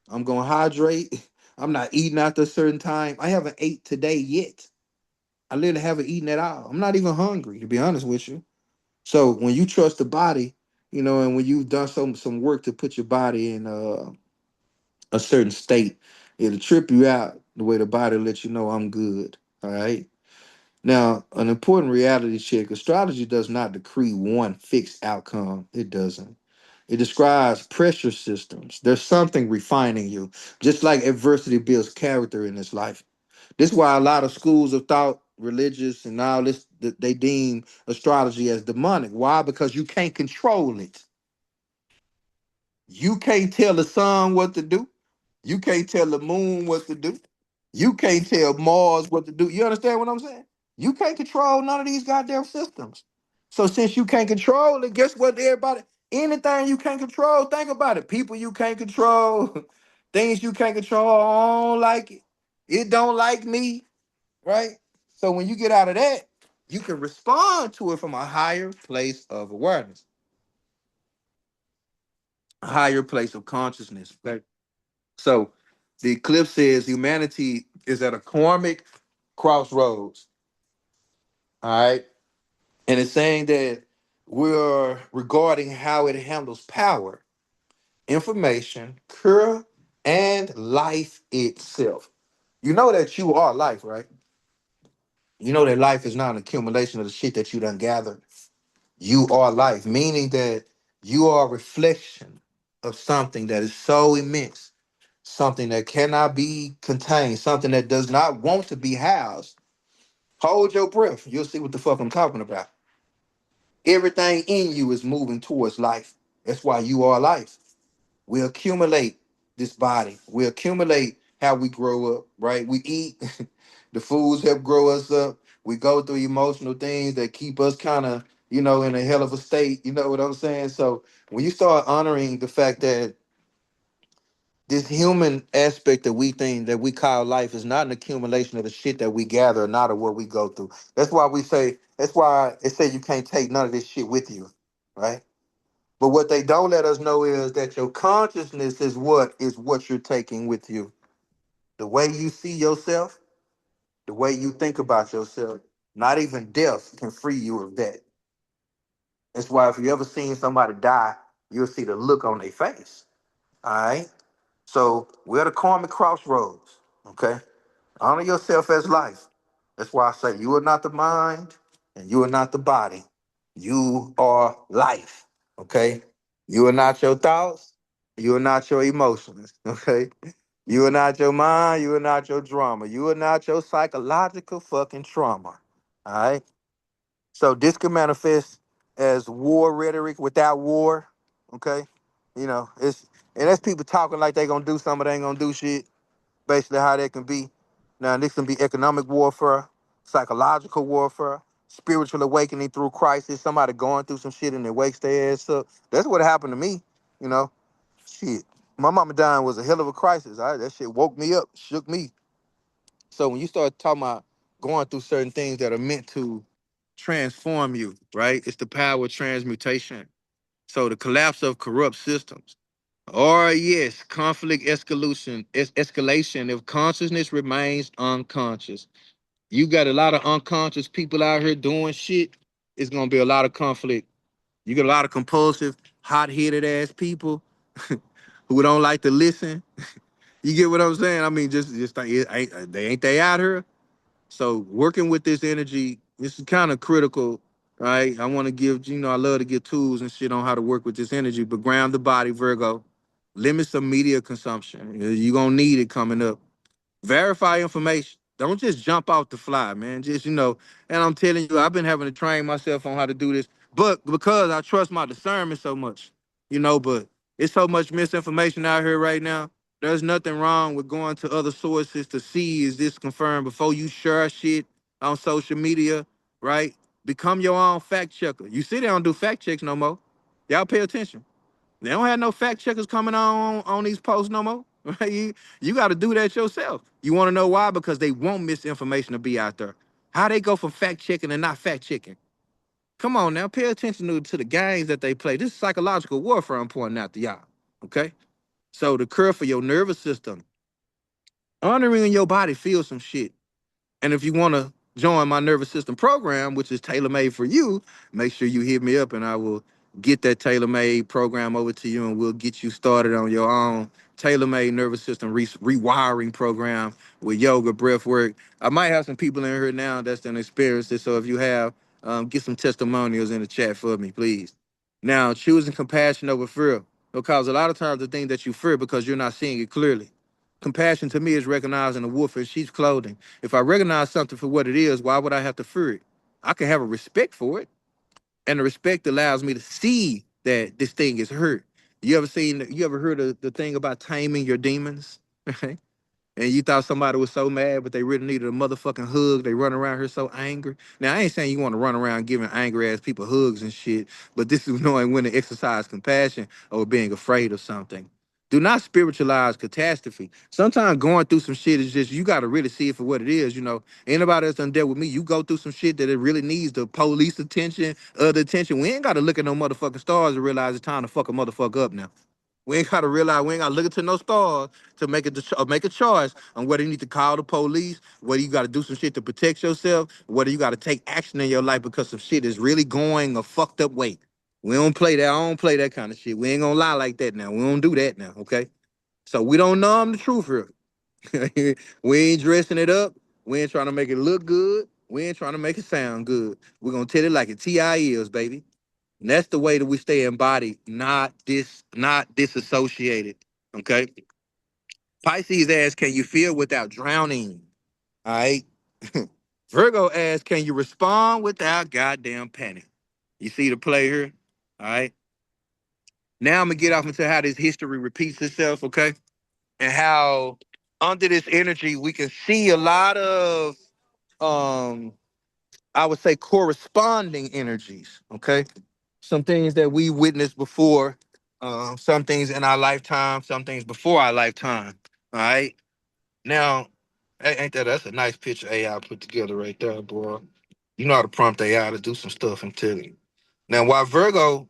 I'm gonna hydrate. I'm not eating after a certain time. I haven't ate today yet. I literally haven't eaten at all. I'm not even hungry, to be honest with you. So when you trust the body, and when you've done some work to put your body in a certain state, it'll trip you out the way the body lets you know I'm good. All right. Now, an important reality check: astrology does not decree one fixed outcome. It doesn't. It describes pressure systems. There's something refining you, just like adversity builds character in this life. This is why a lot of schools of thought, religious, and all this, they deem astrology as demonic. Why? Because you can't control it. You can't tell the sun what to do. You can't tell the moon what to do. You can't tell Mars what to do. You understand what I'm saying? You can't control none of these goddamn systems. So since you can't control it, guess what? Everybody, anything you can't control, think about it. People you can't control, things you can't control. I don't like it. It don't like me, right? So when you get out of that, you can respond to it from a higher place of awareness, a higher place of consciousness. Okay? So the eclipse says humanity is at a karmic crossroads. All right. And it's saying that we're regarding how it handles power, information, cure, and life itself. You know that you are life, right? You know that life is not an accumulation of the shit that you done gathered. You are life, meaning that you are a reflection of something that is so immense, something that cannot be contained, something that does not want to be housed. Hold your breath. You'll see what the fuck I'm talking about. Everything in you is moving towards life. That's why you are life. We accumulate this body. We accumulate how we grow up, right? We eat. The foods help grow us up. We go through emotional things that keep us kind of, in a hell of a state. You know what I'm saying? So when you start honoring the fact that this human aspect that we think that we call life is not an accumulation of the shit that we gather, or not of what we go through. That's why it say you can't take none of this shit with you, right? But what they don't let us know is that your consciousness is what you're taking with you. The way you see yourself, the way you think about yourself, not even death can free you of that. That's why if you ever seen somebody die, you'll see the look on their face. All right. So we're at a karmic crossroads. Okay. Honor yourself as life. That's why I say you are not the mind and you are not the body. You are life. Okay. You are not your thoughts. You are not your emotions. Okay. You are not your mind. You are not your drama. You are not your psychological fucking trauma. All right. So this can manifest as war rhetoric without war. Okay. And that's people talking like they gonna do something, they ain't gonna do shit. Basically how that can be. Now this can be economic warfare, psychological warfare, spiritual awakening through crisis, somebody going through some shit and it wakes their ass up. That's what happened to me, you know. Shit. My mama dying was a hell of a crisis. That shit woke me up, shook me. So when you start talking about going through certain things that are meant to transform you, right? It's the power of transmutation. So the collapse of corrupt systems. Or yes, conflict escalation if consciousness remains unconscious. You got a lot of unconscious people out here doing shit. It's gonna be a lot of conflict. You get a lot of compulsive, hot-headed ass people who don't like to listen. You get what I'm saying? I mean, just like they ain't out here. So working with this energy, this is kind of critical, right? I want to give, I love to give tools and shit on how to work with this energy, but ground the body, Virgo. Limit some media consumption. You're gonna need it coming up. Verify information. Don't just jump off the fly, man. And I'm telling you, I've been having to train myself on how to do this, but because I trust my discernment so much, but it's so much misinformation out here right now. There's nothing wrong with going to other sources to see is this confirmed before you share shit on social media, right? Become your own fact checker. You see, they don't do fact checks no more. Y'all pay attention. They don't have no fact checkers coming on these posts no more. Right? You got to do that yourself. You want to know why? Because they want misinformation to be out there. How they go from fact checking and not fact checking? Come on now, pay attention to the games that they play. This is psychological warfare I'm pointing out to y'all. Okay? So the cure for your nervous system, honoring your body feels some shit. And if you want to join my nervous system program, which is tailor made for you, make sure you hit me up and I will get that tailor made program over to you and we'll get you started on your own tailor made nervous system rewiring program with yoga, breath work. I might have some people in here now that's done experienced it. So if you have, get some testimonials in the chat for me, please. Now, choosing compassion over fear. Because a lot of times the thing that you fear because you're not seeing it clearly. Compassion to me is recognizing a wolf in sheep's clothing. If I recognize something for what it is, why would I have to fear it? I can have a respect for it, and the respect allows me to see that this thing is hurt. You ever heard of the thing about taming your demons? Right? And you thought somebody was so mad, but they really needed a motherfucking hug. They run around here so angry. Now, I ain't saying you want to run around giving angry ass people hugs and shit, but this is knowing when to exercise compassion or being afraid of something. Do not spiritualize catastrophe. Sometimes going through some shit is just, you got to really see it for what it is. Anybody that's done dealt with me, you go through some shit that it really needs the police attention, other attention. We ain't got to look at no motherfucking stars to realize it's time to fuck a motherfucker up now. We ain't gotta realize we ain't gotta look into no stars to make a choice on whether you need to call the police, whether you gotta do some shit to protect yourself, whether you gotta take action in your life because some shit is really going a fucked up way. We don't play that. I don't play that kind of shit. We ain't gonna lie like that now. We don't do that now, okay? So we don't numb the truth here. We ain't dressing it up. We ain't trying to make it look good. We ain't trying to make it sound good. We're gonna tell it like it TI is, baby. And that's the way that we stay embodied, not disassociated. Okay. Pisces asks, can you feel without drowning? All right. Virgo asks, can you respond without goddamn panic? You see the play here? All right. Now I'm gonna get off into how this history repeats itself, okay? And how under this energy we can see a lot of um I would say corresponding energies, okay? Some things that we witnessed before, some things in our lifetime, some things before our lifetime. All right. Now, ain't that's a nice picture AI put together right there, boy. You know how to prompt AI to do some stuff and tell you. Now, why Virgo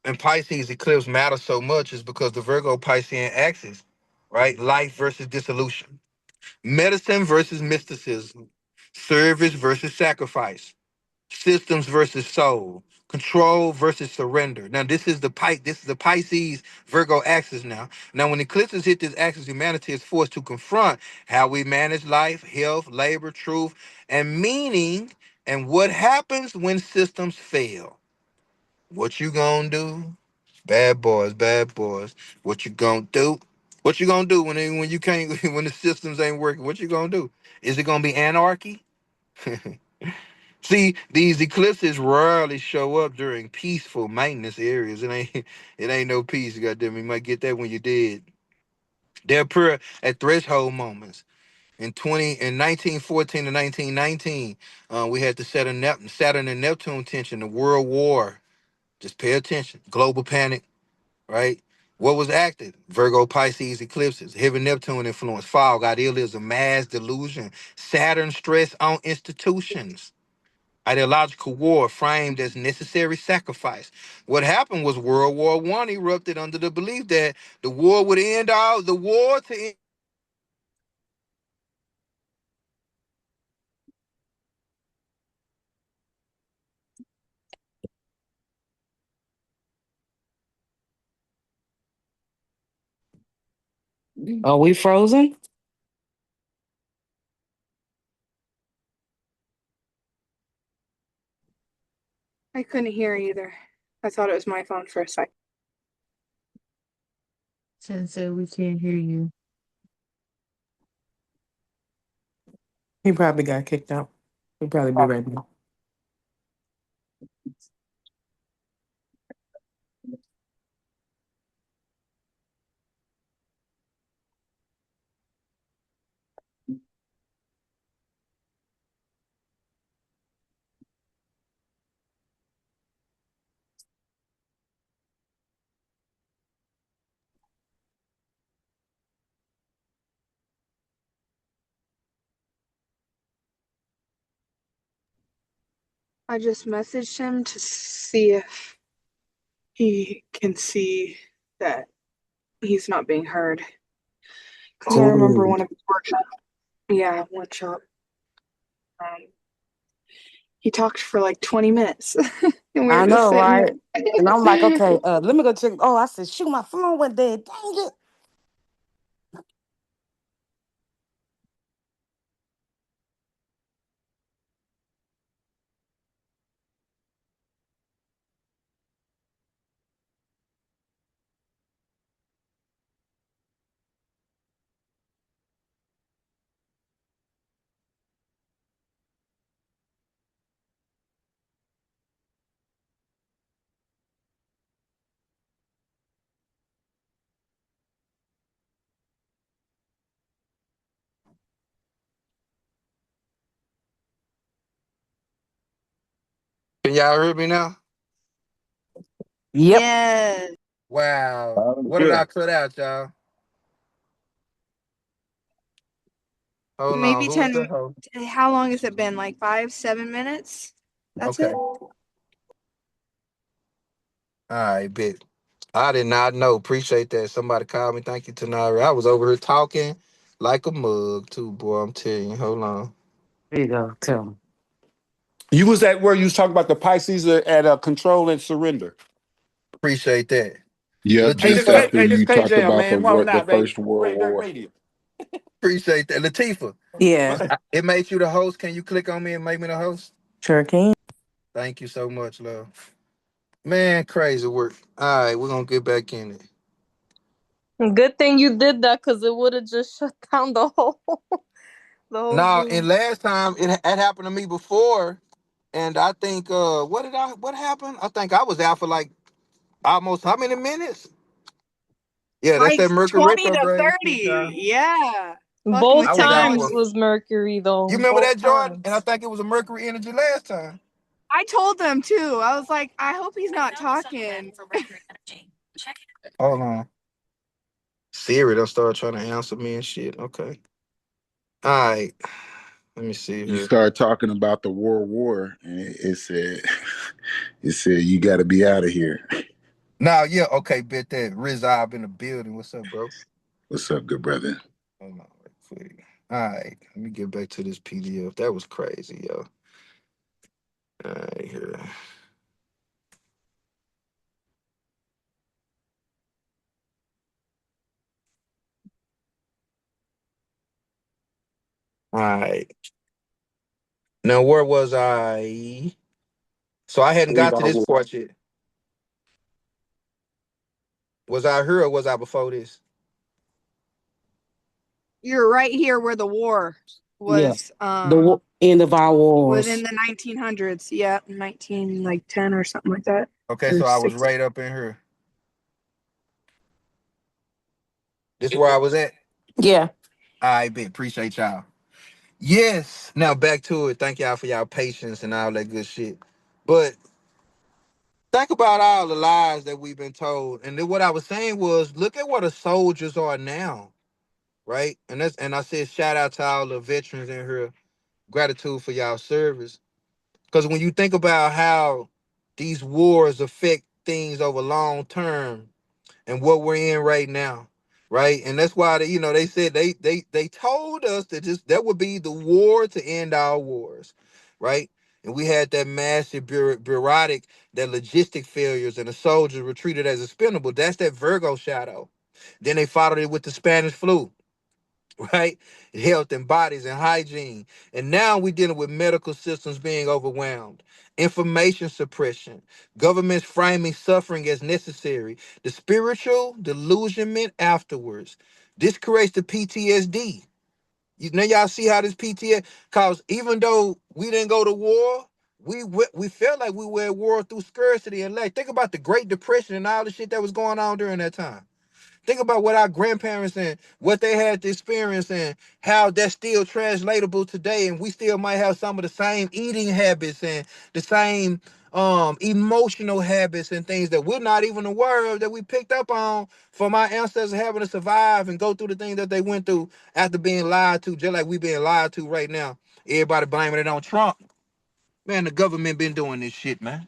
and Pisces eclipse matter so much is because the Virgo Piscean axis, right? Life versus dissolution, medicine versus mysticism, service versus sacrifice, systems versus soul, control versus surrender. Now this is the Pisces Virgo axis now. Now when eclipses hit this axis, humanity is forced to confront how we manage life, health, labor, truth, and meaning, and what happens when systems fail. What you gonna do? Bad boys, bad boys. What you gonna do? What you gonna do when you can't when the systems ain't working? What you gonna do? Is it gonna be anarchy? See, these eclipses rarely show up during peaceful maintenance areas. It ain't no peace, goddamn. You might get that when you're dead. They appear at threshold moments. In 1914 to 1919, we had the Saturn and Neptune tension, the World War. Just pay attention. Global panic, right? What was active? Virgo, Pisces, eclipses, heavy Neptune influence, fog, idealism, mass delusion, Saturn stress on institutions, ideological war framed as necessary sacrifice. What happened was World War I erupted under the belief that the war would end all the war to end. Are we frozen? I couldn't hear either. I thought it was my phone for a second. Sensei, we can't hear you. He probably got kicked out. He'll probably be right back. I just messaged him to see if he can see that he's not being heard. Because I remember Oh, one of his workshops. Yeah, one shop. Um, he talked for like 20 minutes. And we were I just know, sitting right? And I'm like, there. okay, let me go check. Oh, I said, shoot, my phone went dead. Dang it. Can y'all hear me now? Yep. Yes. Wow. Loud and What did I clear. cut out, y'all? Hold on. Maybe Who was the 10. host? How long has it been? Like 5, 7 minutes? That's Okay. it? All right, bit. I did not know. Appreciate that. Somebody called me. Thank you, Tanara. I was over here talking like a mug, too, boy. I'm telling you. Hold on. There you go. Tell him. You was at where you was talking about the Pisces at control and surrender. Appreciate that. Yep, Hey, this just Latifa, K, after hey, this you talked KJ, about man. What the not, baby? First World Red Dirt War. Radio. appreciate that. Latifa, Yeah, it made you the host. Can you click on me and make me the host? sure can. Thank you so much, love. Man, crazy work. All right, we're gonna get back in it. Good thing you did that because it would have just shut down the whole the whole Now, and Zoom. last time it had happened to me before, and I think what happened? I think I was out for like almost how many minutes? Yeah, that's Like that Mercury 20 to retrograde shit, 30. y'all. Yeah. Fucking Both I was out times for. astounding. was Mercury You though. remember Both that, Jordan? And I times. think it was a Mercury energy last time. I told them too. I was like, I hope he's not talking. Hold on. Siri, they'll start trying to answer me and shit. Okay. All right. Let me see You here. start talking about the World War, and it said, it said you got to be out of here. Now, yeah, okay, bet that. Rizab in the building. What's up, bro? What's up, good brother? Hold on, right quick. All right, let me get back to this PDF. That was crazy, yo. All right, here. All right. Now, where was I? So I hadn't got to this part yet. Was I here or was I before this? You're right here where the war Yeah. was End of our within wars. the 1900s. Yeah, 19 like 10 or something like that. Okay, Or so I was 6. right up in here. This is where I was at. Yeah. I bet. Appreciate y'all. Yes. Now back to it. Thank y'all for y'all patience and all that good shit. But think about all the lies that we've been told. And then what I was saying was, look at where the soldiers are now, right? And I said shout out to all the veterans in here. Gratitude for y'all service. Because when you think about how these wars affect things over long term, and what we're in right now, right? And that's why they said they told us that that would be the war to end all wars, right? And we had that massive bureaucratic, that logistic failures, and the soldiers were treated as expendable. That's that Virgo shadow. Then they followed it with the Spanish flu, right? Health and bodies and hygiene. And now we're dealing with medical systems being overwhelmed, information suppression, governments framing suffering as necessary, the spiritual delusionment afterwards. This creates the PTSD. Now y'all see how this PTSD, cause even though we didn't go to war, we felt like we were at war through scarcity and lack. Think about the Great Depression and all the shit that was going on during that time. Think about what our grandparents and what they had to experience and how that's still translatable today. And we still might have some of the same eating habits and the same emotional habits and things that we're not even aware of that we picked up on from our ancestors having to survive and go through the things that they went through after being lied to, just like we being lied to right now. Everybody blaming it on Trump. Man, the government been doing this shit, man.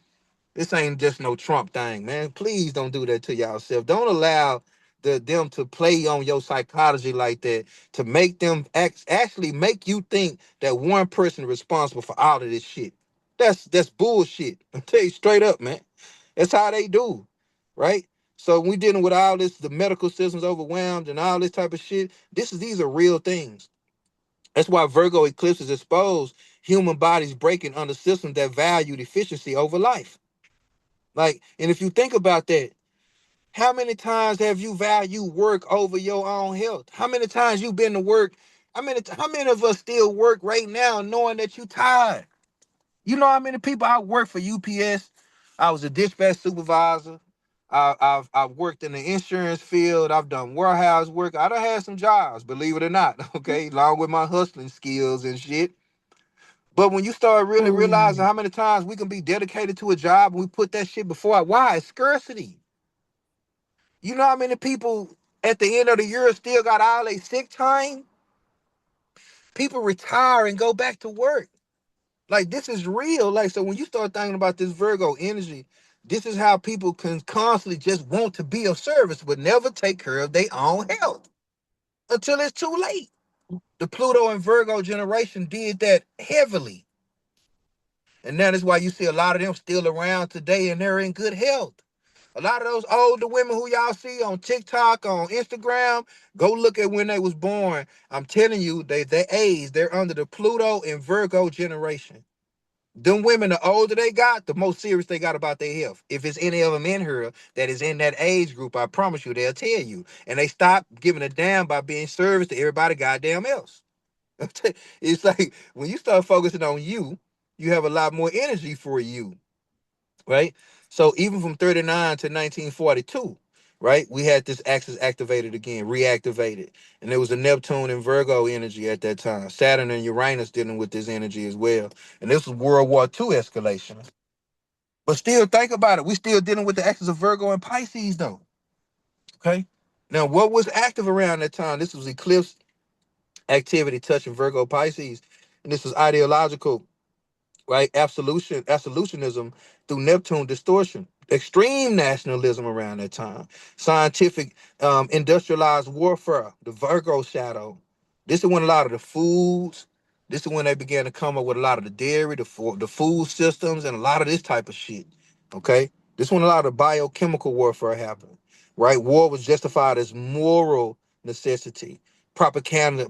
This ain't just no Trump thing, man. Please don't do that to yourself. Don't allow them to play on your psychology like that to make them actually make you think that one person is responsible for all of this shit. That's bullshit. I tell you straight up, man. That's how they do, right? So when we dealing with all this, the medical system's overwhelmed and all this type of shit. These are real things. That's why Virgo eclipses expose human bodies breaking under systems that valued efficiency over life. Like, and if you think about that, how many times have you valued work over your own health? How many times you been to work? How many of us still work right now knowing that you tired? You know how many people I work for UPS? I was a dispatch supervisor. I've worked in the insurance field. I've done warehouse work. I done had some jobs, believe it or not. Okay, along with my hustling skills and shit. But when you start really realizing Mm. how many times we can be dedicated to a job and we put that shit before our why? It's scarcity. You know how many people at the end of the year still got all their sick time? People retire and go back to work. Like this is real. Like so when you start thinking about this Virgo energy, this is how people can constantly just want to be of service but never take care of their own health until it's too late. The Pluto and Virgo generation did that heavily. And that is why you see a lot of them still around today and they're in good health. A lot of those older women who y'all see on TikTok, on Instagram, go look at when they was born. I'm telling you, they age, they're under the Pluto and Virgo generation. Them women, the older they got, the more serious they got about their health. If it's any of them in here that is in that age group, I promise you, they'll tell you. And they stop giving a damn by being service to everybody goddamn else. It's like when you start focusing on you, you have a lot more energy for you, right? So even from 39 to 1942, right, we had this axis activated again, reactivated. And there was a Neptune and Virgo energy at that time. Saturn and Uranus dealing with this energy as well. And this was World War II escalation. But still, think about it. We still dealing with the axis of Virgo and Pisces, though. Okay. Now, what was active around that time? This was eclipse activity touching Virgo Pisces. And this was ideological, right? Absolutionism through Neptune distortion, extreme nationalism around that time, scientific, industrialized warfare, the Virgo shadow. This is when a lot of the foods, this is when they began to come up with a lot of the dairy, the food systems, and a lot of this type of shit. Okay, this is when a lot of biochemical warfare happened. Right, war was justified as moral necessity. Propaganda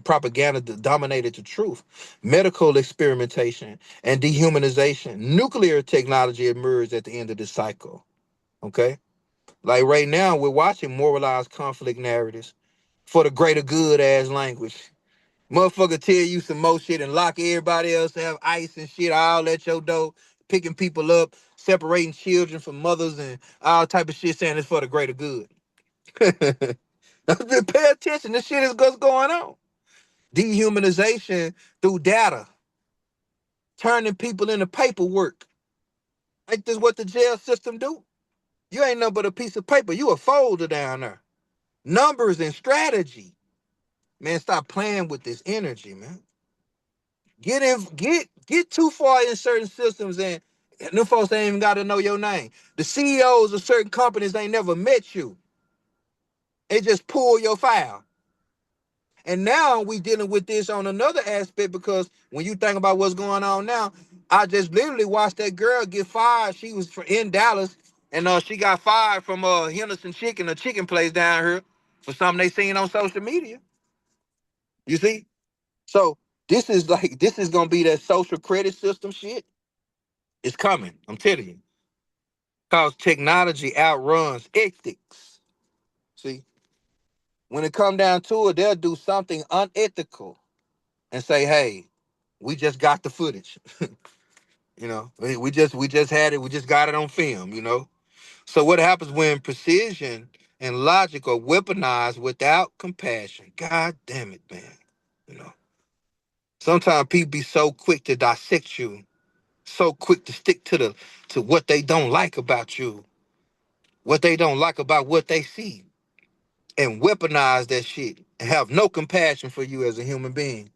dominated the truth. Medical experimentation and dehumanization. Nuclear technology emerged at the end of this cycle. Okay? Like right now, we're watching moralized conflict narratives for the greater good ass language. Motherfucker tell you some more shit and lock everybody else to have ice and shit all at your door, picking people up, separating children from mothers and all type of shit saying it's for the greater good. Pay attention. This shit is what's going on. Dehumanization through data, turning people into paperwork. Ain't this what the jail system do? You ain't nothing but a piece of paper. You a folder down there. Numbers and strategy. Man, stop playing with this energy, man. Get too far in certain systems and them folks ain't even got to know your name. The CEOs of certain companies ain't never met you. They just pull your file. And now we dealing with this on another aspect because when you think about what's going on now, I just literally watched that girl get fired. She was in Dallas, and she got fired from Henderson Chicken, a chicken place down here, for something they seen on social media. You see? So this is gonna be that social credit system shit. It's coming. I'm telling you, cause technology outruns ethics. See, when it come down to it, they'll do something unethical and say, "Hey, we just got the footage." You know, we just had it. We just got it on film. You know. So what happens when precision and logic are weaponized without compassion? God damn it, man. You know. Sometimes people be so quick to dissect you, so quick to stick to what they don't like about you, what they don't like about what they see, and weaponize that shit and have no compassion for you as a human being.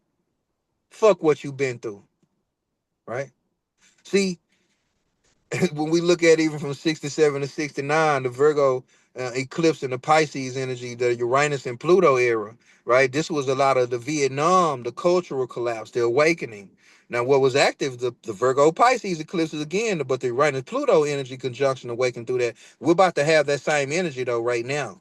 Fuck what you've been through, right? See, when we look at even from 67 to 69, the Virgo eclipse and the Pisces energy, the Uranus and Pluto era, right? This was a lot of the Vietnam, the cultural collapse, the awakening. Now, what was active, the Virgo Pisces eclipses again, but the Uranus Pluto energy conjunction awakened through that. We're about to have that same energy though right now,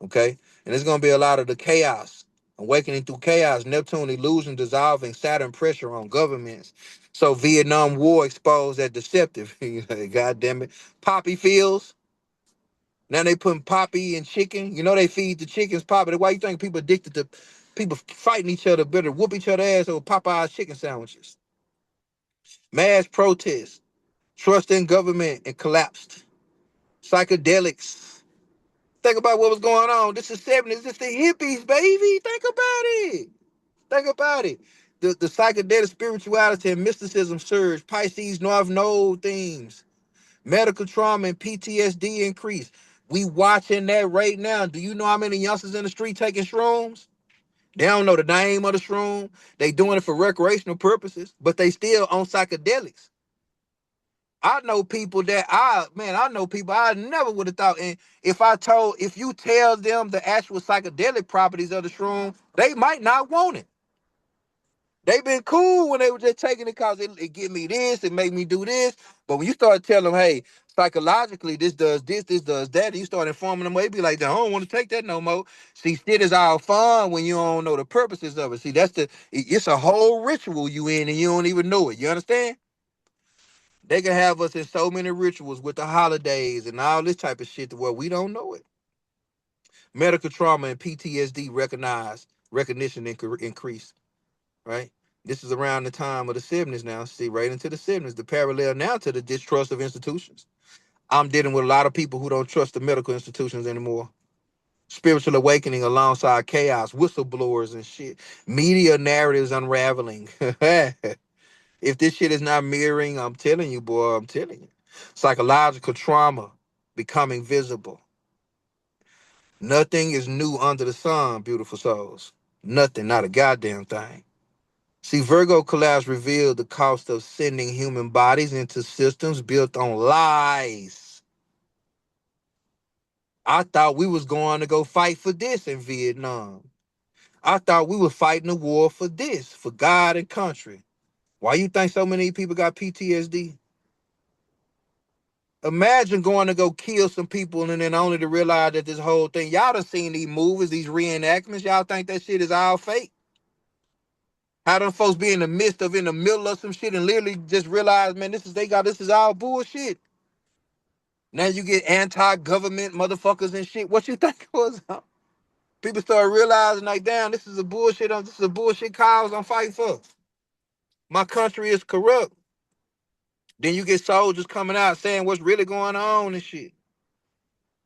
okay? And it's going to be a lot of the chaos, awakening through chaos, Neptune illusion dissolving, Saturn pressure on governments. So Vietnam War exposed that deceptive. God damn it. Poppy fields. Now they putting poppy in chicken. You know they feed the chickens poppy. Why you think people addicted to people fighting each other better, whoop each other ass over Popeye's chicken sandwiches? Mass protests, trust in government and collapsed. Psychedelics. Think about what was going on. This is 70s. This the hippies, baby. Think about it. Think about it. The psychedelic spirituality and mysticism surge. Pisces North Node themes. Medical trauma and PTSD increase. We watching that right now. Do you know how many youngsters in the street taking shrooms? They don't know the name of the shroom. They doing it for recreational purposes, but they still on psychedelics. I know people that I know people I never would have thought. And if you tell them the actual psychedelic properties of the shroom, they might not want it. They been cool when they were just taking it because it give me this, it make me do this. But when you start telling them, hey, psychologically, this does this, this does that, and you start informing them, they be like, I don't want to take that no more. See, shit is all fun when you don't know the purposes of it. See, it's a whole ritual you in and you don't even know it. You understand? They can have us in so many rituals with the holidays and all this type of shit to where we don't know it. Medical trauma and PTSD recognition increase, right? This is around the time of the 70s now. See, right into the 70s, the parallel now to the distrust of institutions. I'm dealing with a lot of people who don't trust the medical institutions anymore. Spiritual awakening alongside chaos, whistleblowers and shit. Media narratives unraveling. If this shit is not mirroring, I'm telling you, boy, I'm telling you. Psychological trauma becoming visible. Nothing is new under the sun, beautiful souls. Nothing, not a goddamn thing. See, Virgo collapse revealed the cost of sending human bodies into systems built on lies. I thought we was going to go fight for this in Vietnam. I thought we were fighting a war for this, for God and country. Why you think so many people got PTSD? Imagine going to go kill some people and then only to realize that this whole thing, y'all done seen these movies, these reenactments, y'all think that shit is all fake? How them folks be in the midst of, in the middle of some shit and literally just realize, man, this is all bullshit. Now you get anti-government motherfuckers and shit. What you think was up? People start realizing like, damn, this is a bullshit cause I'm fighting for. My country is corrupt. Then you get soldiers coming out saying what's really going on and shit.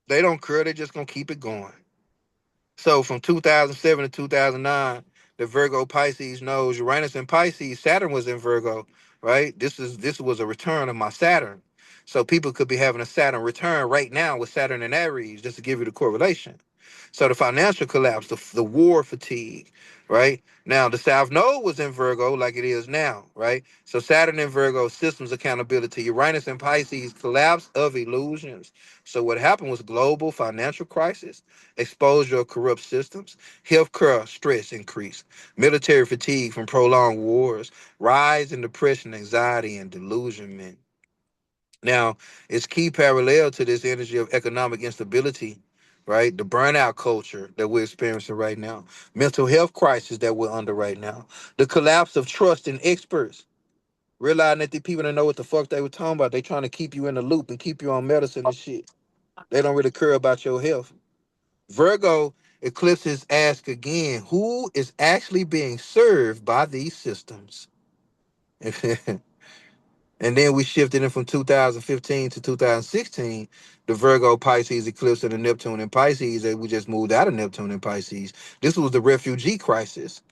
They don't care, they just gonna keep it going. So from 2007 to 2009, the Virgo Pisces knows Uranus and Pisces. Saturn was in Virgo, right? This was a return of my Saturn. So people could be having a Saturn return right now with Saturn and Aries, just to give you the correlation. So the financial collapse, the war fatigue, right? Now the South Node was in Virgo like it is now, right? So Saturn in Virgo, systems accountability, Uranus and Pisces, collapse of illusions. So what happened was global financial crisis, exposure of corrupt systems, healthcare stress increase, military fatigue from prolonged wars, rise in depression, anxiety, and delusionment. Now, it's key parallel to this energy of economic instability, right? The burnout culture that we're experiencing right now, mental health crisis that we're under right now, the collapse of trust in experts, realizing that the people don't know what the fuck they were talking about. They trying to keep you in the loop and keep you on medicine and shit. They don't really care about your health. Virgo eclipses ask again, who is actually being served by these systems? And then we shifted in from 2015 to 2016, the Virgo Pisces eclipse and the Neptune and Pisces, and we just moved out of Neptune and Pisces. This was the refugee crisis,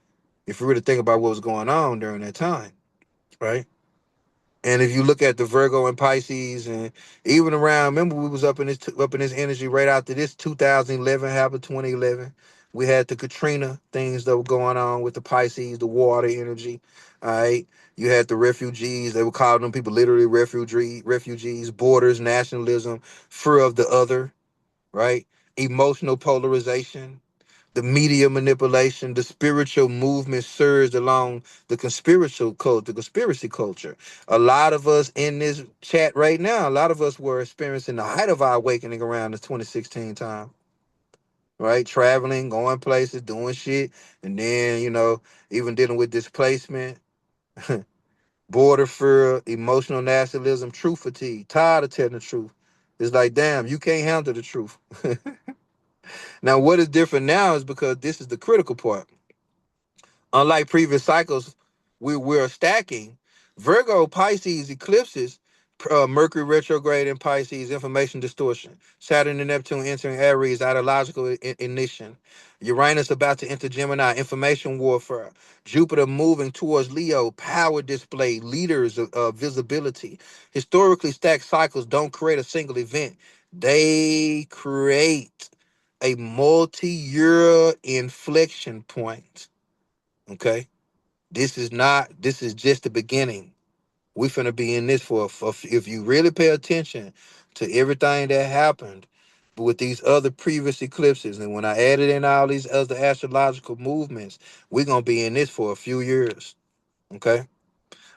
if you really think about what was going on during that time, right? And if you look at the Virgo and Pisces, and even around, remember we was up in this energy right after this 2011 happened, 2011. We had the Katrina things that were going on with the Pisces, the water energy. All right. You had the refugees, they were calling them people literally refugees, borders, nationalism, fear of the other, right? Emotional polarization, the media manipulation, the spiritual movement surged along the conspiracy culture. A lot of us in this chat right now, a lot of us were experiencing the height of our awakening around the 2016 time, right? Traveling, going places, doing shit, and then, even dealing with displacement, border fear, emotional nationalism, truth fatigue, tired of telling the truth. It's like, damn, you can't handle the truth. Now, what is different now is because this is the critical part. Unlike previous cycles, we're stacking. Virgo, Pisces, eclipses, Mercury retrograde in Pisces, information distortion. Saturn and Neptune entering Aries, ideological ignition. Uranus about to enter Gemini, information warfare. Jupiter moving towards Leo, power display, leaders of visibility. Historically stacked cycles don't create a single event. They create a multi-year inflection point. Okay, this is just the beginning. We finna be in this for if you really pay attention to everything that happened with these other previous eclipses, and when I added in all these other astrological movements, we're gonna be in this for a few years. Okay.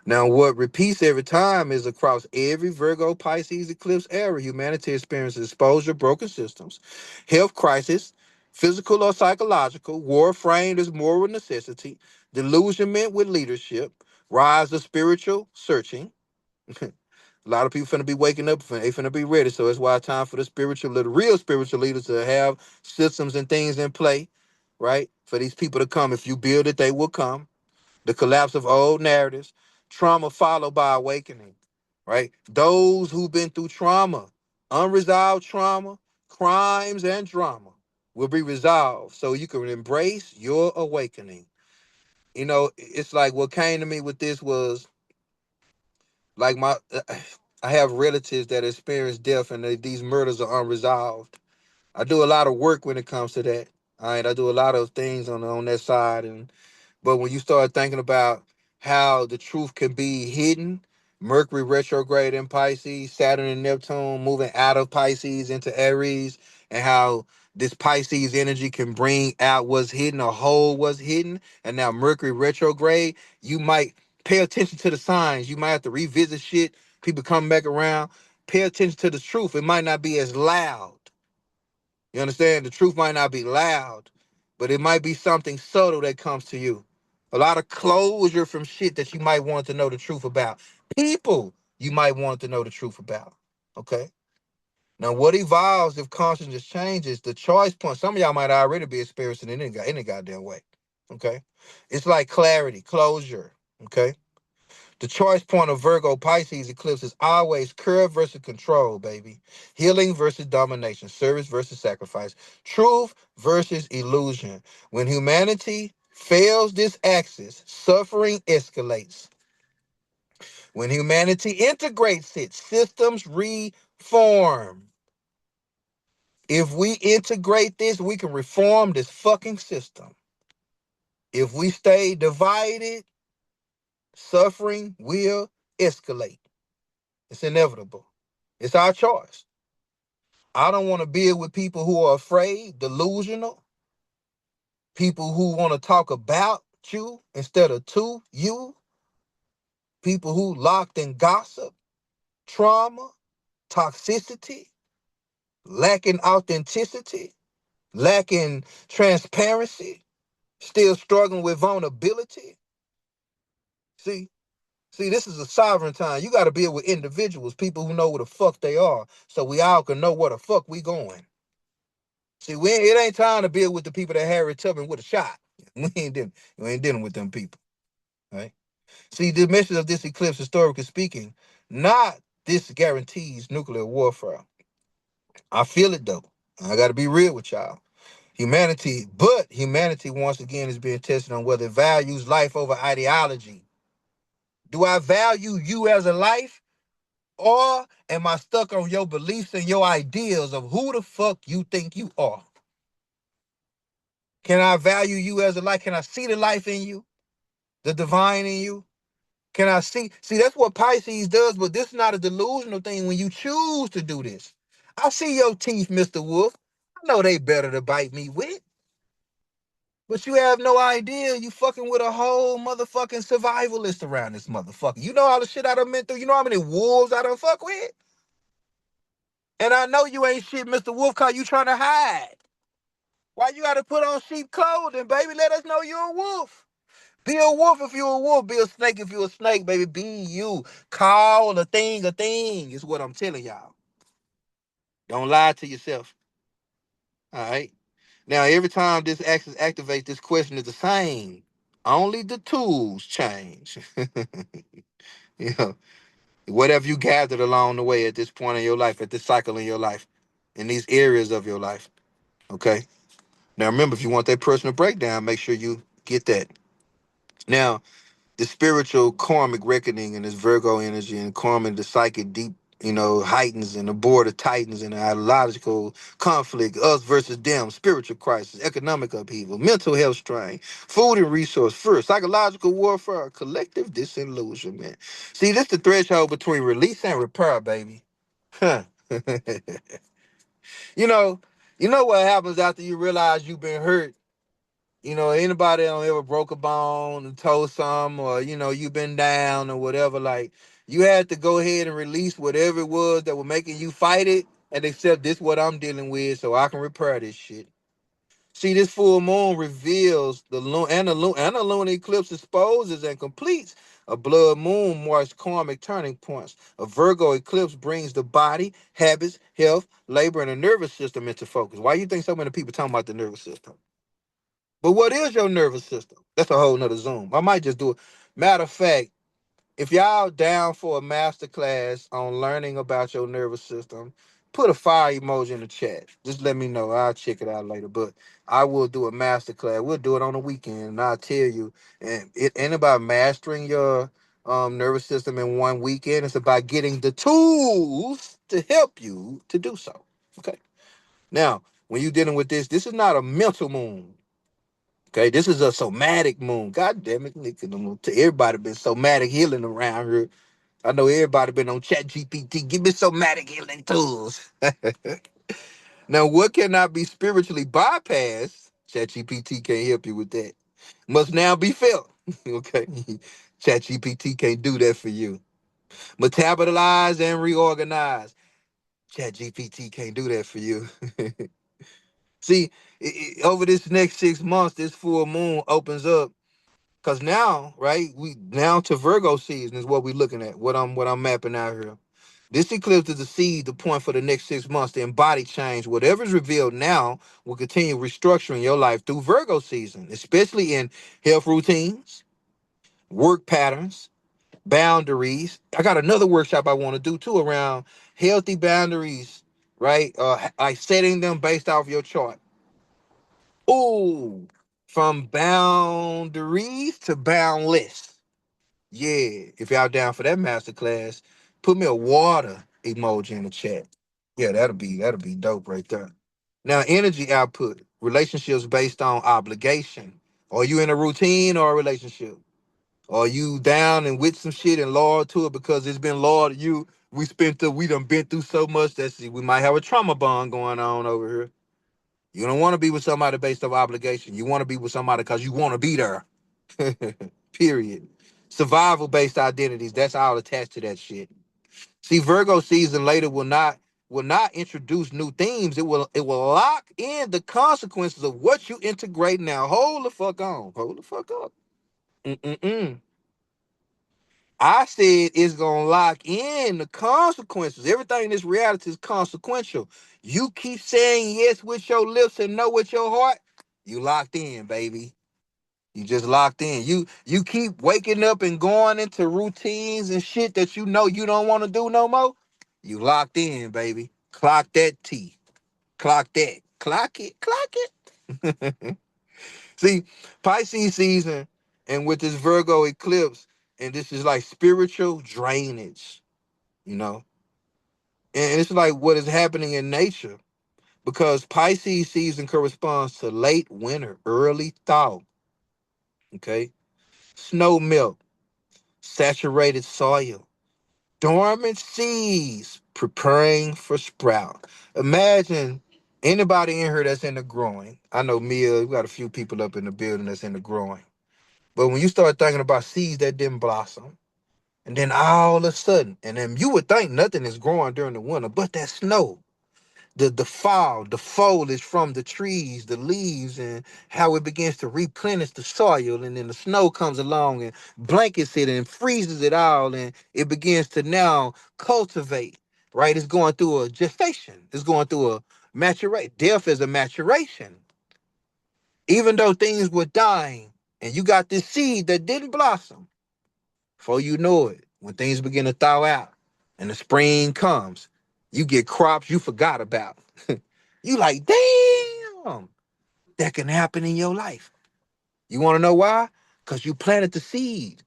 Now, what repeats every time is across every Virgo Pisces eclipse era, humanity experiences exposure, broken systems, health crisis, physical or psychological, war framed as moral necessity, delusionment with leadership, rise of spiritual searching, A lot of people finna be waking up, they finna be ready. So it's why it's time for the real spiritual leaders to have systems and things in play, right? For these people to come. If you build it, they will come. The collapse of old narratives, trauma followed by awakening, right? Those who've been through trauma, unresolved trauma, crimes, and drama will be resolved so you can embrace your awakening. You know, it's like what came to me with this was like I have relatives that experience death and these murders are unresolved. I do a lot of work when it comes to that. All right, I do a lot of things on that side, and but when you start thinking about how the truth can be hidden, Mercury retrograde in Pisces, Saturn and Neptune moving out of Pisces into Aries, and how this Pisces energy can bring out what's hidden or hold what's hidden, and now Mercury retrograde, you might pay attention to the signs. You might have to revisit shit. People come back around. Pay attention to the truth. It might not be as loud. You understand? The truth might not be loud, but it might be something subtle that comes to you. A lot of closure from shit that you might want to know the truth about. People you might want to know the truth about. Okay? Now, what evolves if consciousness changes? The choice point. Some of y'all might already be experiencing it in any goddamn way. Okay? It's like clarity, closure. Okay? The choice point of Virgo Pisces eclipse is always curve versus control, baby. Healing versus domination. Service versus sacrifice. Truth versus illusion. When humanity fails this axis, suffering escalates. When humanity integrates it, systems reform. If we integrate this, we can reform this fucking system. If we stay divided, suffering will escalate. It's inevitable. It's our choice. I don't want to build with people who are afraid, delusional, people who want to talk about you instead of to you, people who locked in gossip, trauma, toxicity, lacking authenticity, lacking transparency, still struggling with vulnerability. See, this is a sovereign time. You got to build with individuals, people who know where the fuck they are, so we all can know where the fuck we going. See, it ain't time to build with the people that Harry Tubman would have shot. We ain't dealing with them people, right? See, the message of this eclipse, historically speaking, not this guarantees nuclear warfare. I feel it though. I got to be real with y'all. Humanity once again is being tested on whether it values life over ideology. Do I value you as a life, or am I stuck on your beliefs and your ideals of who the fuck you think you are? Can I value you as a life? Can I see the life in you, the divine in you? Can I see? See, that's what Pisces does, but this is not a delusional thing when you choose to do this. I see your teeth, Mr. Wolf. I know they better to bite me with, but you have no idea. You fucking with a whole motherfucking survivalist around this motherfucker. You know all the shit I done been through. You know how many wolves I done fuck with? And I know you ain't shit, Mr. Wolf, cause you trying to hide. Why you gotta put on sheep clothing, baby? Let us know you're a wolf. Be a wolf if you're a wolf. Be a snake if you're a snake, baby. Be you. Call a thing is what I'm telling y'all. Don't lie to yourself. All right. Now, every time this axis activates, this question is the same. Only the tools change. You know, whatever you gathered along the way at this point in your life, at this cycle in your life, in these areas of your life. Okay. Now, remember, if you want that personal breakdown, make sure you get that. Now, the spiritual karmic reckoning and this Virgo energy and karmic, the psychic deep, heightens and the border tightens and the ideological conflict, us versus them, spiritual crisis, economic upheaval, mental health strain, food and resource first, psychological warfare, collective disillusionment. See, this the threshold between release and repair, baby. Huh. you know, you know what happens after you realize you've been hurt. Anybody that ever broke a bone and told some, or you've been down or whatever, like you had to go ahead and release whatever it was that was making you fight it and accept this what I'm dealing with so I can repair this shit. See, this full moon reveals the lunar eclipse exposes and completes A blood moon marks karmic turning points. A Virgo eclipse brings the body, habits, health, labor, and the nervous system into focus. Why you think so many people talking about the nervous system? But what is your nervous system? That's a whole nother Zoom. I might just do it. Matter of fact, if y'all down for a master class on learning about your nervous system, put a fire emoji in the chat. Just let me know. I'll check it out later. But I will do a master class. We'll do it on the weekend, and I'll tell you. And it ain't about mastering your nervous system in one weekend. It's about getting the tools to help you to do so. Okay. Now, when you're dealing with this is not a mental moon. Okay, this is a somatic moon. God damn it, nigga. Everybody been somatic healing around here. I know everybody been on Chat GPT. Give me somatic healing tools. Now, what cannot be spiritually bypassed? Chat GPT can't help you with that. Must now be felt. Okay. Chat GPT can't do that for you. Metabolize and reorganize. Chat GPT can't do that for you. See, over this next 6 months, this full moon opens up. Cause now, right, we now to Virgo season is what we're looking at. What I'm mapping out here. This eclipse is the seed, the point for the next 6 months to embody change. Whatever's revealed now will continue restructuring your life through Virgo season, especially in health routines, work patterns, boundaries. I got another workshop I want to do too around healthy boundaries, right? Like setting them based off your chart. Ooh, from boundaries to boundless. Yeah, if y'all down for that master class, put me a water emoji in the chat. Yeah, that'll be dope right there. Now, energy output, relationships based on obligation. Are you in a routine or a relationship? Are you down and with some shit and loyal to it because it's been loyal to you? We done been through so much that we might have a trauma bond going on over here. You don't want to be with somebody based on obligation. You want to be with somebody because you want to be there. Period. Survival based identities. That's all attached to that shit. See, Virgo season later will not introduce new themes. It will lock in the consequences of what you integrate now. Hold the fuck on. Hold the fuck up. Mm-mm-mm. I said it's gonna lock in the consequences. Everything in this reality is consequential. You keep saying yes with your lips and no with your heart. You locked in, baby. You just locked in. You keep waking up and going into routines and shit that you know you don't want to do no more. You locked in, baby. Clock that T. Clock that. Clock it. Clock it. See, Pisces season and with this Virgo eclipse, and this is like spiritual drainage, you know. And it's like what is happening in nature because Pisces season corresponds to late winter, early thaw, okay? Snow melt, saturated soil, dormant seeds preparing for sprout. Imagine anybody in here that's in the growing. I know Mia, we got a few people up in the building that's in the growing. But when you start thinking about seeds that didn't blossom, and then all of a sudden, and then you would think nothing is growing during the winter, but that snow, the fall, the foliage from the trees, the leaves, and how it begins to replenish the soil, and then the snow comes along and blankets it and freezes it all, and it begins to now cultivate. Right, it's going through a gestation. It's going through a maturation. Death is a maturation. Even though things were dying, and you got this seed that didn't blossom, before you know it, when things begin to thaw out and the spring comes, you get crops you forgot about. You like, damn, that can happen in your life. You want to know why? Because you planted the seed.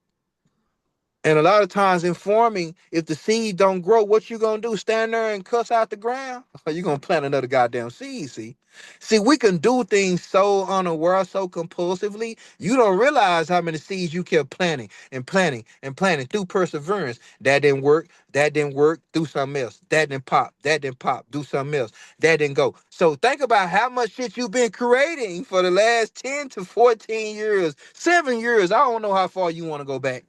And a lot of times in farming, if the seed don't grow, what you gonna do? Stand there and cuss out the ground? Or you gonna plant another goddamn seed, see? See, we can do things so unaware, so compulsively, you don't realize how many seeds you kept planting and planting and planting through perseverance. That didn't work, that didn't work, do something else. That didn't pop, do something else. That didn't go. So think about how much shit you've been creating for the last 10 to 14 years, 7 years. I don't know how far you want to go back.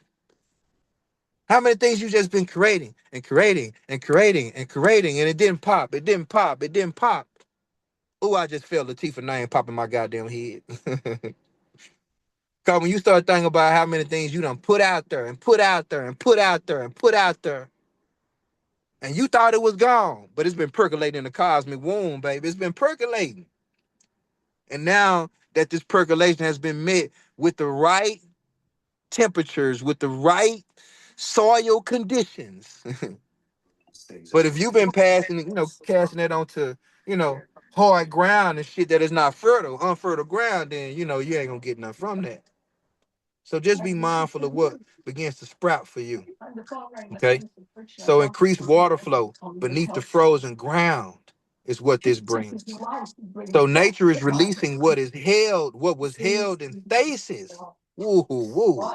How many things you just been creating and creating and creating and creating, and it didn't pop, it didn't pop, it didn't pop. Oh, I just felt Latifah name pop in my goddamn head. Cause when you start thinking about how many things you done put out there and put out there and put out there and put out there, and you thought it was gone, but it's been percolating in the cosmic womb, baby. It's been percolating. And now that this percolation has been met with the right temperatures, with the right soil conditions. But if you've been passing, casting it onto, hard ground and shit that is not fertile, unfertile ground, then you ain't gonna get nothing from that. So just be mindful of what begins to sprout for you. Okay. So increased water flow beneath the frozen ground is what this brings. So nature is releasing what was held in stasis. Woo woo.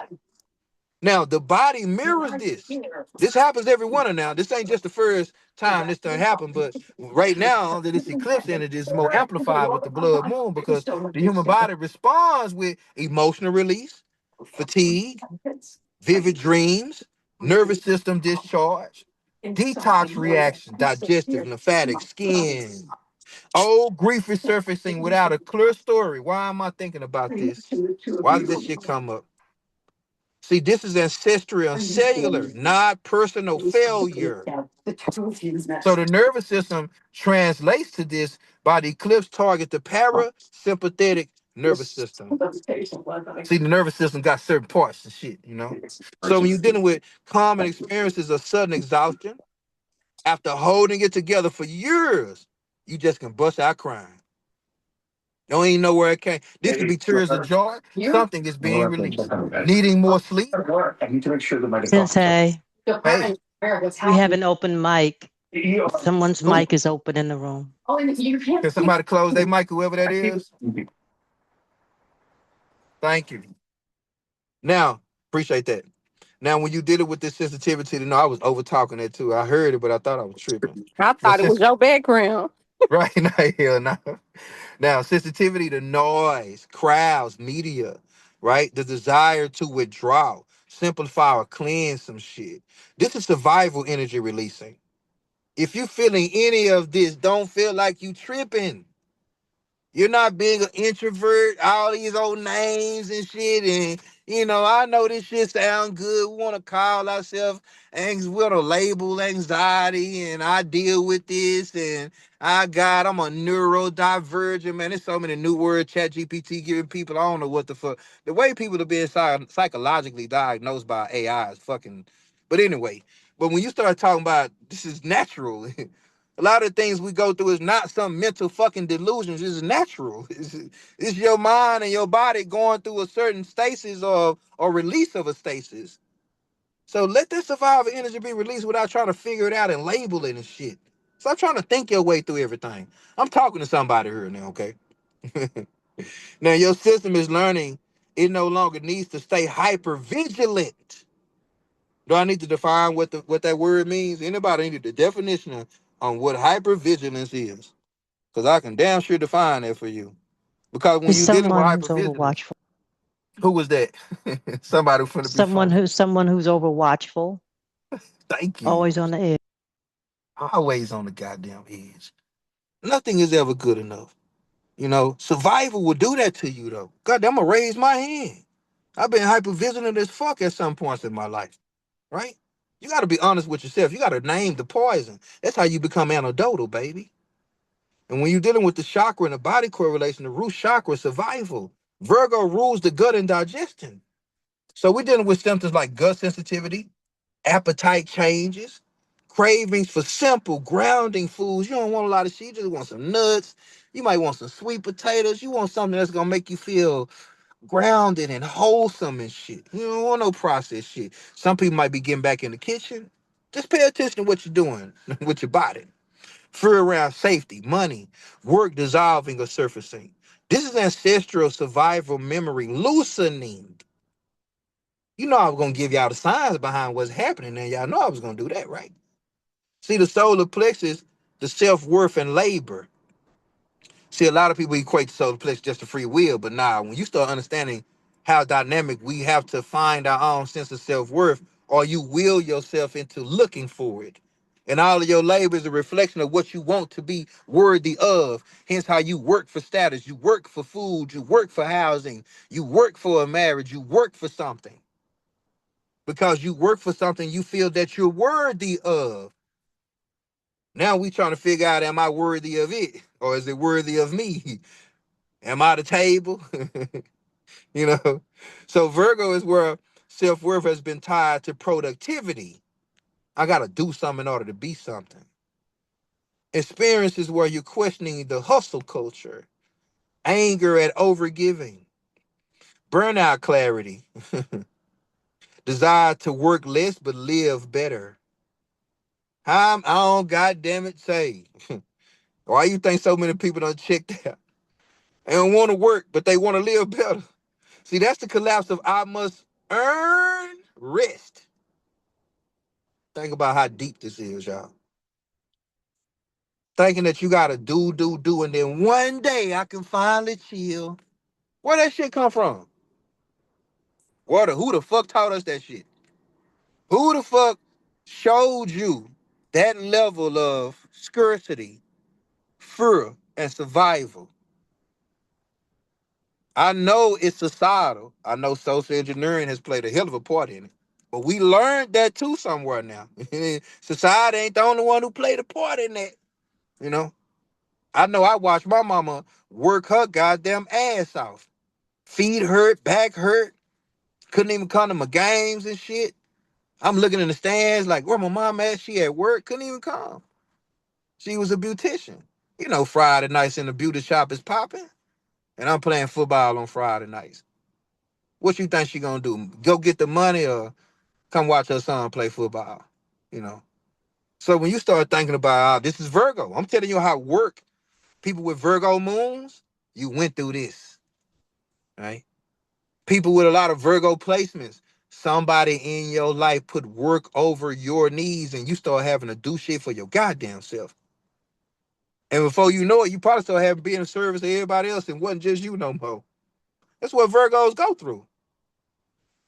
Now the body mirrors this. This happens every winter now. This ain't just the first time this done happened, but right now that this eclipse energy is more amplified with the blood moon because the human body responds with emotional release, fatigue, vivid dreams, nervous system discharge, detox reaction, digestive, lymphatic, skin. Old grief is surfacing without a clear story. Why am I thinking about this? Why did this shit come up? See, this is ancestral and cellular, not personal failure. So the nervous system translates to this by the eclipse target the parasympathetic nervous system. See, the nervous system got certain parts and shit. So when you're dealing with common experiences of sudden exhaustion, after holding it together for years, you just can bust out crying. Don't even know where it came. This could be tears of joy. Something is being released. Needing more sleep. Sensei, Hey, we have an open mic. Someone's who? mic is open in the room. Can somebody close their mic, whoever that is? Thank you. Now, appreciate that. Now, when you did it with this sensitivity, I was over talking that too. I heard it, but I thought I was tripping. I But thought it was your background. right now, hell no. Now, sensitivity to noise, crowds, media, right? The desire to withdraw, simplify, or cleanse some shit. This is survival energy releasing. If you feeling any of this, don't feel like you tripping. You're not being an introvert, all these old names and shit. And, I know this shit sound good. We want to call ourselves, we want to label anxiety, and I deal with this. And I'm a neurodivergent, man. There's so many new words, chat GPT giving people. I don't know what the fuck. The way people are being psychologically diagnosed by AI is fucking. But anyway, but when you start talking about this is natural, a lot of things we go through is not some mental fucking delusions. It's natural. It's your mind and your body going through a certain stasis or release of a stasis. So let that survival energy be released without trying to figure it out and label it and shit. Stop trying to think your way through everything. I'm talking to somebody here now, okay? Now your system is learning it no longer needs to stay hyper vigilant. Do I need to define what that word means? Anybody need the definition on what hypervigilance is? Because I can damn sure define that for you. Because when Is you're dealing with someone who's hypervigilance, overwatchful. who was that? Somebody who's finna be funny. Someone who's overwatchful, Thank you. always on the edge. Always on the goddamn edge. Nothing is ever good enough. Survival will do that to you though. God, I'm gonna raise my hand. I've been hypervigilant as fuck at some points in my life, right? You gotta be honest with yourself. You gotta name the poison. That's how you become anecdotal, baby. And when you're dealing with the chakra and the body correlation, the root chakra is survival. Virgo rules the gut and digestion. So we're dealing with symptoms like gut sensitivity, appetite changes, cravings for simple grounding foods. You don't want a lot of shit. You just want some nuts. You might want some sweet potatoes. You want something that's gonna make you feel grounded and wholesome and shit. You don't want no processed shit. Some people might be getting back in the kitchen. Just pay attention to what you're doing with your body. Fear around safety, money, work dissolving or surfacing. This is ancestral survival memory loosening. I was gonna give y'all the signs behind what's happening, and y'all know I was gonna do that, right? See, the solar plexus, the self-worth and labor. See, a lot of people equate the solar plexus just to free will, but nah, when you start understanding how dynamic we have to find our own sense of self-worth, or you will yourself into looking for it. And all of your labor is a reflection of what you want to be worthy of. Hence how you work for status, you work for food, you work for housing, you work for a marriage, you work for something. Because you work for something you feel that you're worthy of. Now we trying to figure out, am I worthy of it? Or is it worthy of me? Am I the table? you know? So Virgo is where self-worth has been tied to productivity. I got to do something in order to be something. Experience is where you're questioning the hustle culture, anger at overgiving, burnout clarity, desire to work less but live better. I'm on goddamn it say. Why you think so many people don't check that? They don't want to work, but they want to live better. See, that's the collapse of I must earn rest. Think about how deep this is, y'all. Thinking that you gotta do, and then one day I can finally chill. Where that shit come from? Who the fuck taught us that shit? Who the fuck showed you that level of scarcity, fear, and survival? I know it's societal. I know social engineering has played a hell of a part in it. But we learned that too somewhere now. Society ain't the only one who played a part in that. You know? I know I watched my mama work her goddamn ass off. Feet hurt, back hurt. Couldn't even come to my games and shit. I'm looking in the stands like, where my mom at? She at work. Couldn't even come. She was a beautician. You know, Friday nights in the beauty shop is popping. And I'm playing football on Friday nights. What you think she gonna do? Go get the money or come watch her son play football? You know? So when you start thinking about, this is Virgo. I'm telling you how work, people with Virgo moons, you went through this, right? People with a lot of Virgo placements, somebody in your life put work over your needs and you start having to do shit for your goddamn self. And before you know it, you probably start having being in service to everybody else and wasn't just you no more. That's what Virgos go through.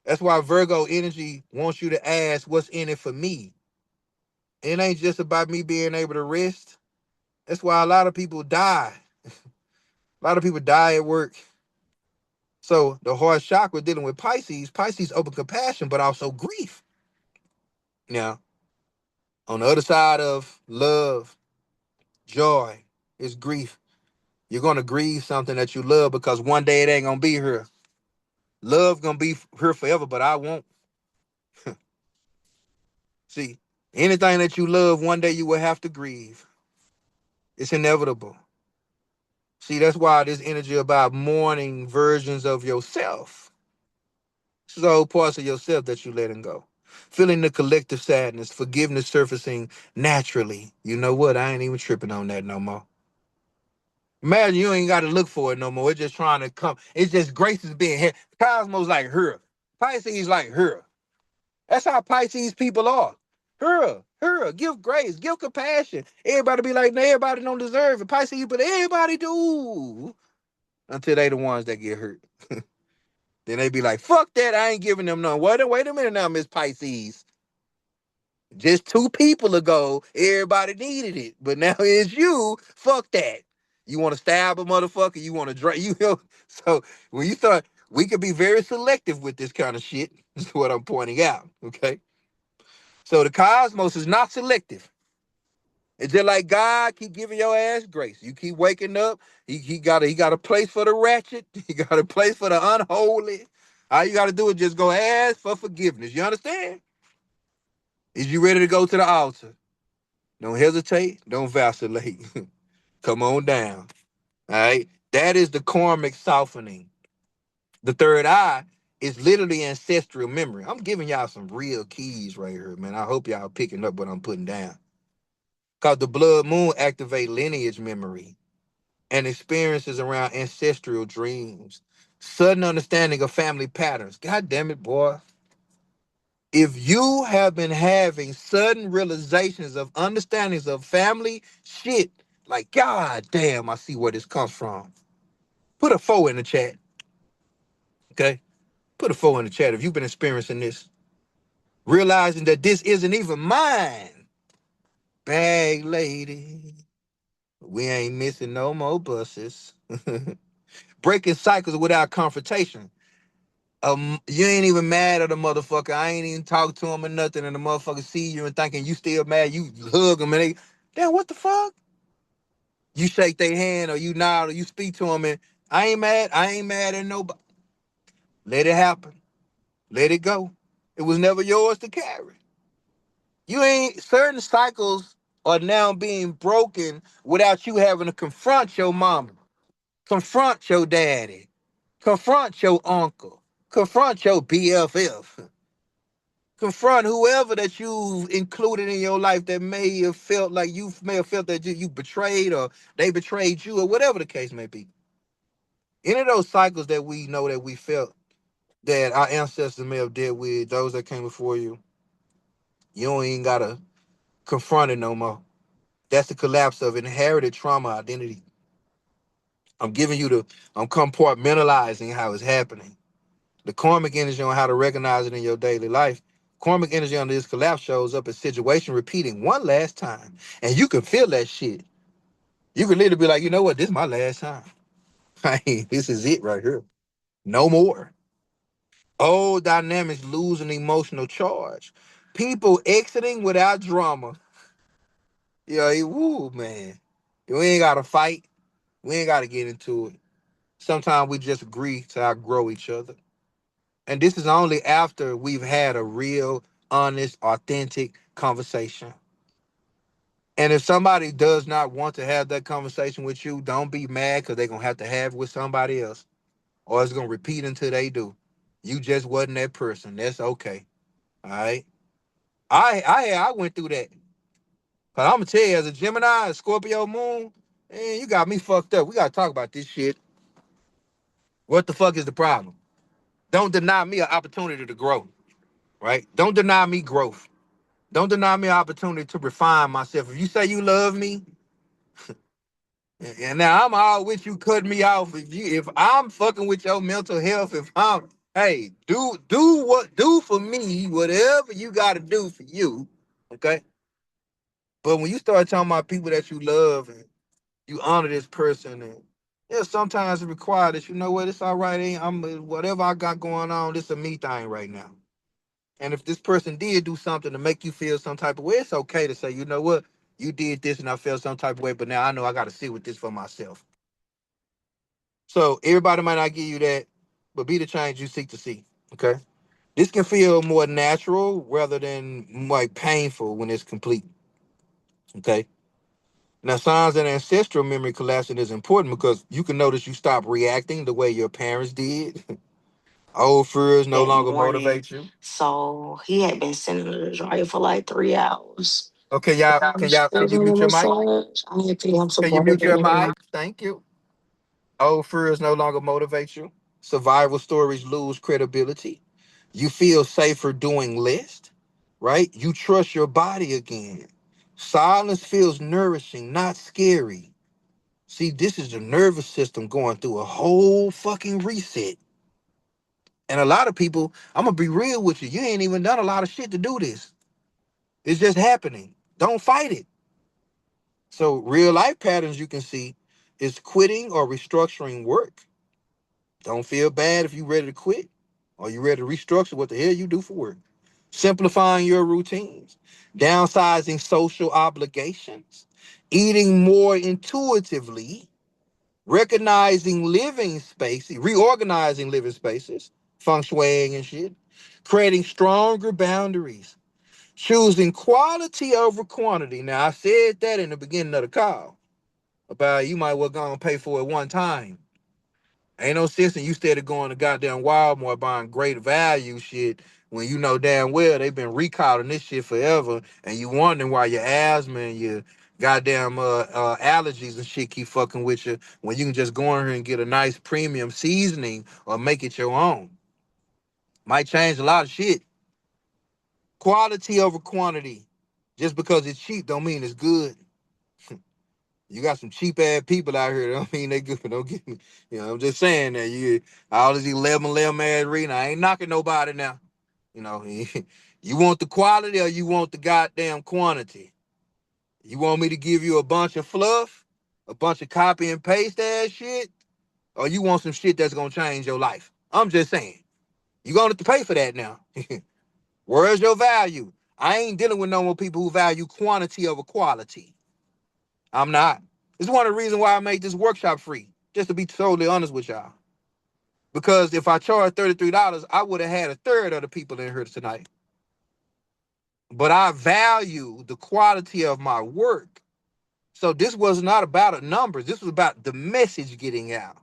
That's why Virgo energy wants you to ask, what's in it for me? It ain't just about me being able to rest. That's why a lot of people die. A lot of people die at work. So the hard chakra dealing with Pisces, Pisces open compassion, but also grief. Now, on the other side of love, joy, is grief. You're gonna grieve something that you love because one day it ain't gonna be here. Love gonna be here forever, but I won't. See, anything that you love, one day you will have to grieve. It's inevitable. See, that's why this energy about mourning versions of yourself. This is all parts of yourself that you letting go. Feeling the collective sadness, forgiveness surfacing naturally. You know what? I ain't even tripping on that no more. Imagine you ain't got to look for it no more. It's just trying to come. It's just grace is being here. Cosmos like her. Pisces like her. That's how Pisces people are. Her, give grace, give compassion. Everybody be like, no, everybody don't deserve it. Pisces, but everybody do. Until they the ones that get hurt. Then they be like, fuck that, I ain't giving them none. Wait a minute now, Miss Pisces. Just 2 people ago, everybody needed it. But now it's you. Fuck that. You want to stab a motherfucker? You want to drag you know? So when you start, we could be very selective with this kind of shit. Is what I'm pointing out. Okay. So the cosmos is not selective. It's just like God keep giving your ass grace. You keep waking up. He got a place for the ratchet. He got a place for the unholy. All you got to do is just go ask for forgiveness. You understand? Is you ready to go to the altar? Don't hesitate. Don't vacillate. Come on down. All right. That is the karmic softening. The third eye is literally ancestral memory. I'm giving y'all some real keys right here, man. I hope y'all picking up what I'm putting down. Because the blood moon activate lineage memory and experiences around ancestral dreams. Sudden understanding of family patterns. God damn it, boy. If you have been having sudden realizations of understandings of family shit, like, God damn, I see where this comes from. Put a 4 in the chat, okay? Put a 4 in the chat if you've been experiencing this. Realizing that this isn't even mine. bag lady. We ain't missing no more buses. Breaking cycles without confrontation. You ain't even mad at the motherfucker. I ain't even talk to him or nothing, and the motherfucker see you and thinking you still mad. You hug him and they, damn, what the fuck? You shake their hand or you nod or you speak to them and I ain't mad. I ain't mad at nobody. Let it happen. Let it go. It was never yours to carry. You ain't certain cycles are now being broken without you having to confront your mama, confront your daddy, confront your uncle, confront your BFF, confront whoever that you've included in your life that may have felt like you may have felt that you betrayed or they betrayed you or whatever the case may be. Any of those cycles that we know that we felt that our ancestors may have dealt with, those that came before you, you don't even gotta confront it no more. That's the collapse of inherited trauma identity. I'm giving you I'm compartmentalizing how it's happening. The karmic energy on how to recognize it in your daily life. Karmic energy under this collapse shows up as situation repeating one last time. And you can feel that shit. You can literally be like, you know what, this is my last time. This is it right here. No more. Old dynamics losing emotional charge. People exiting without drama. Yeah, woo, man. We ain't gotta fight. We ain't gotta get into it. Sometimes we just agree to outgrow each other. And this is only after we've had a real, honest, authentic conversation. And if somebody does not want to have that conversation with you, don't be mad because they're gonna have to have it with somebody else. Or it's gonna repeat until they do. You just wasn't that person. That's okay. All right. I went through that. Cause I'm gonna tell you, as a Gemini, a Scorpio moon, man, you got me fucked up. We gotta talk about this shit. What the fuck is the problem? Don't deny me an opportunity to grow, right? Don't deny me growth. Don't deny me an opportunity to refine myself. If you say you love me, and now I'm all with you cutting me off. If I'm fucking with your mental health, if I'm hey, do for me whatever you gotta do for you. Okay. But when you start talking about people that you love and you honor this person and yeah, sometimes it requires that you know what, it's all right. I'm whatever I got going on, this a me thing right now. And if this person did do something to make you feel some type of way, it's okay to say, you know what, you did this and I felt some type of way, but now I know I got to sit with this for myself. So everybody might not give you that, but be the change you seek to see. Okay. This can feel more natural rather than like painful when it's complete. Okay. Now, signs and ancestral memory collapsing is important because you can notice you stop reacting the way your parents did. Old fears no that longer morning. motivate you. So he had been sitting in the dryer for like 3 hours. Okay, y'all, can you Giving him a mute your mic? massage. I had to pay him some Can you water. mute your mic? Thank you. Old fears no longer motivate you. Survival stories lose credibility. You feel safer doing less, right? You trust your body again. Silence feels nourishing, not scary. See, this is the nervous system going through a whole fucking reset. And a lot of people, I'm gonna be real with you, you ain't even done a lot of shit to do this. It's just happening. Don't fight it. So real life patterns you can see is quitting or restructuring work. Don't feel bad if you ready to quit or you ready to restructure what the hell you do for work. Simplifying your routines, downsizing social obligations, eating more intuitively, recognizing living spaces, reorganizing living spaces, feng shuiing and shit, creating stronger boundaries, choosing quality over quantity. Now, I said that in the beginning of the call about you might well go and pay for it one time. Ain't no sense in you instead of going to goddamn Walmart buying great value shit when you know damn well they've been recalling this shit forever and you wondering why your asthma and your goddamn allergies and shit keep fucking with you when you can just go in here and get a nice premium seasoning or make it your own. Might change a lot of shit. Quality over quantity. Just because it's cheap don't mean it's good. You got some cheap ass people out here. Don't mean they good. Don't get me. You know, I'm just saying that you all this 11 ass reading. I ain't knocking nobody now. You know, you want the quality or you want the goddamn quantity. You want me to give you a bunch of fluff, a bunch of copy and paste ass shit, or you want some shit that's gonna change your life? I'm just saying. You're gonna have to pay for that now. Where's your value? I ain't dealing with no more people who value quantity over quality. I'm not. It's one of the reasons why I made this workshop free, just to be totally honest with y'all. Because if I charged $33, I would have had a third of the people in here tonight. But I value the quality of my work. So this was not about a numbers. This was about the message getting out.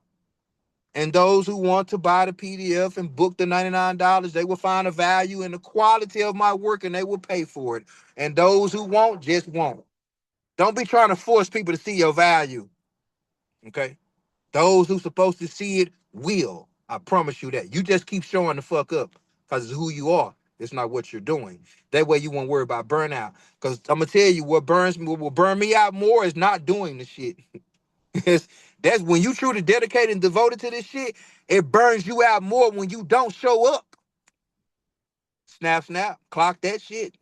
And those who want to buy the PDF and book the $99, they will find a value in the quality of my work and they will pay for it. And those who won't, just won't. Don't be trying to force people to see your value. Okay? Those who supposed to see it will. I promise you that. You just keep showing the fuck up because it's who you are. It's not what you're doing. That way you won't worry about burnout. Because I'm gonna tell you what will burn me out more is not doing the shit. That's when you truly dedicated and devoted to this shit, it burns you out more when you don't show up. Snap, snap, clock that shit.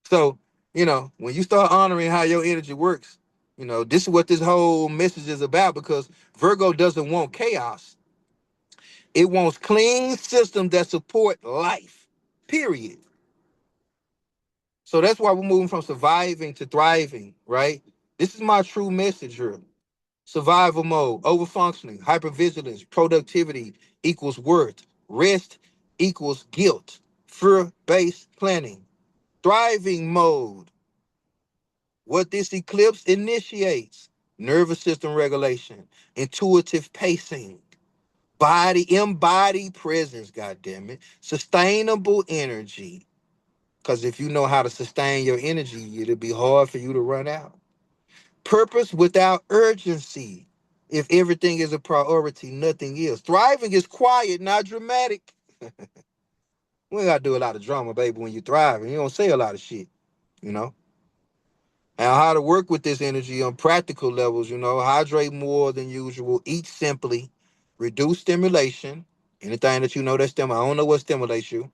So, when you start honoring how your energy works, this is what this whole message is about because Virgo doesn't want chaos. It wants clean systems that support life, period. So that's why we're moving from surviving to thriving, right? This is my true message here. Survival mode, overfunctioning, hypervigilance, productivity equals worth, rest equals guilt, fear-based planning. Thriving mode, what this eclipse initiates: nervous system regulation, intuitive pacing, body embodied presence, goddamn it, sustainable energy. Because if you know how to sustain your energy, it'll be hard for you to run out. Purpose without urgency. If everything is a priority, nothing is. Thriving is quiet, not dramatic. We ain't gotta do a lot of drama, baby, when you're thriving. You don't say a lot of shit, you know? And how to work with this energy on practical levels, hydrate more than usual, eat simply, reduce stimulation. Anything that you know that I don't know what stimulates you.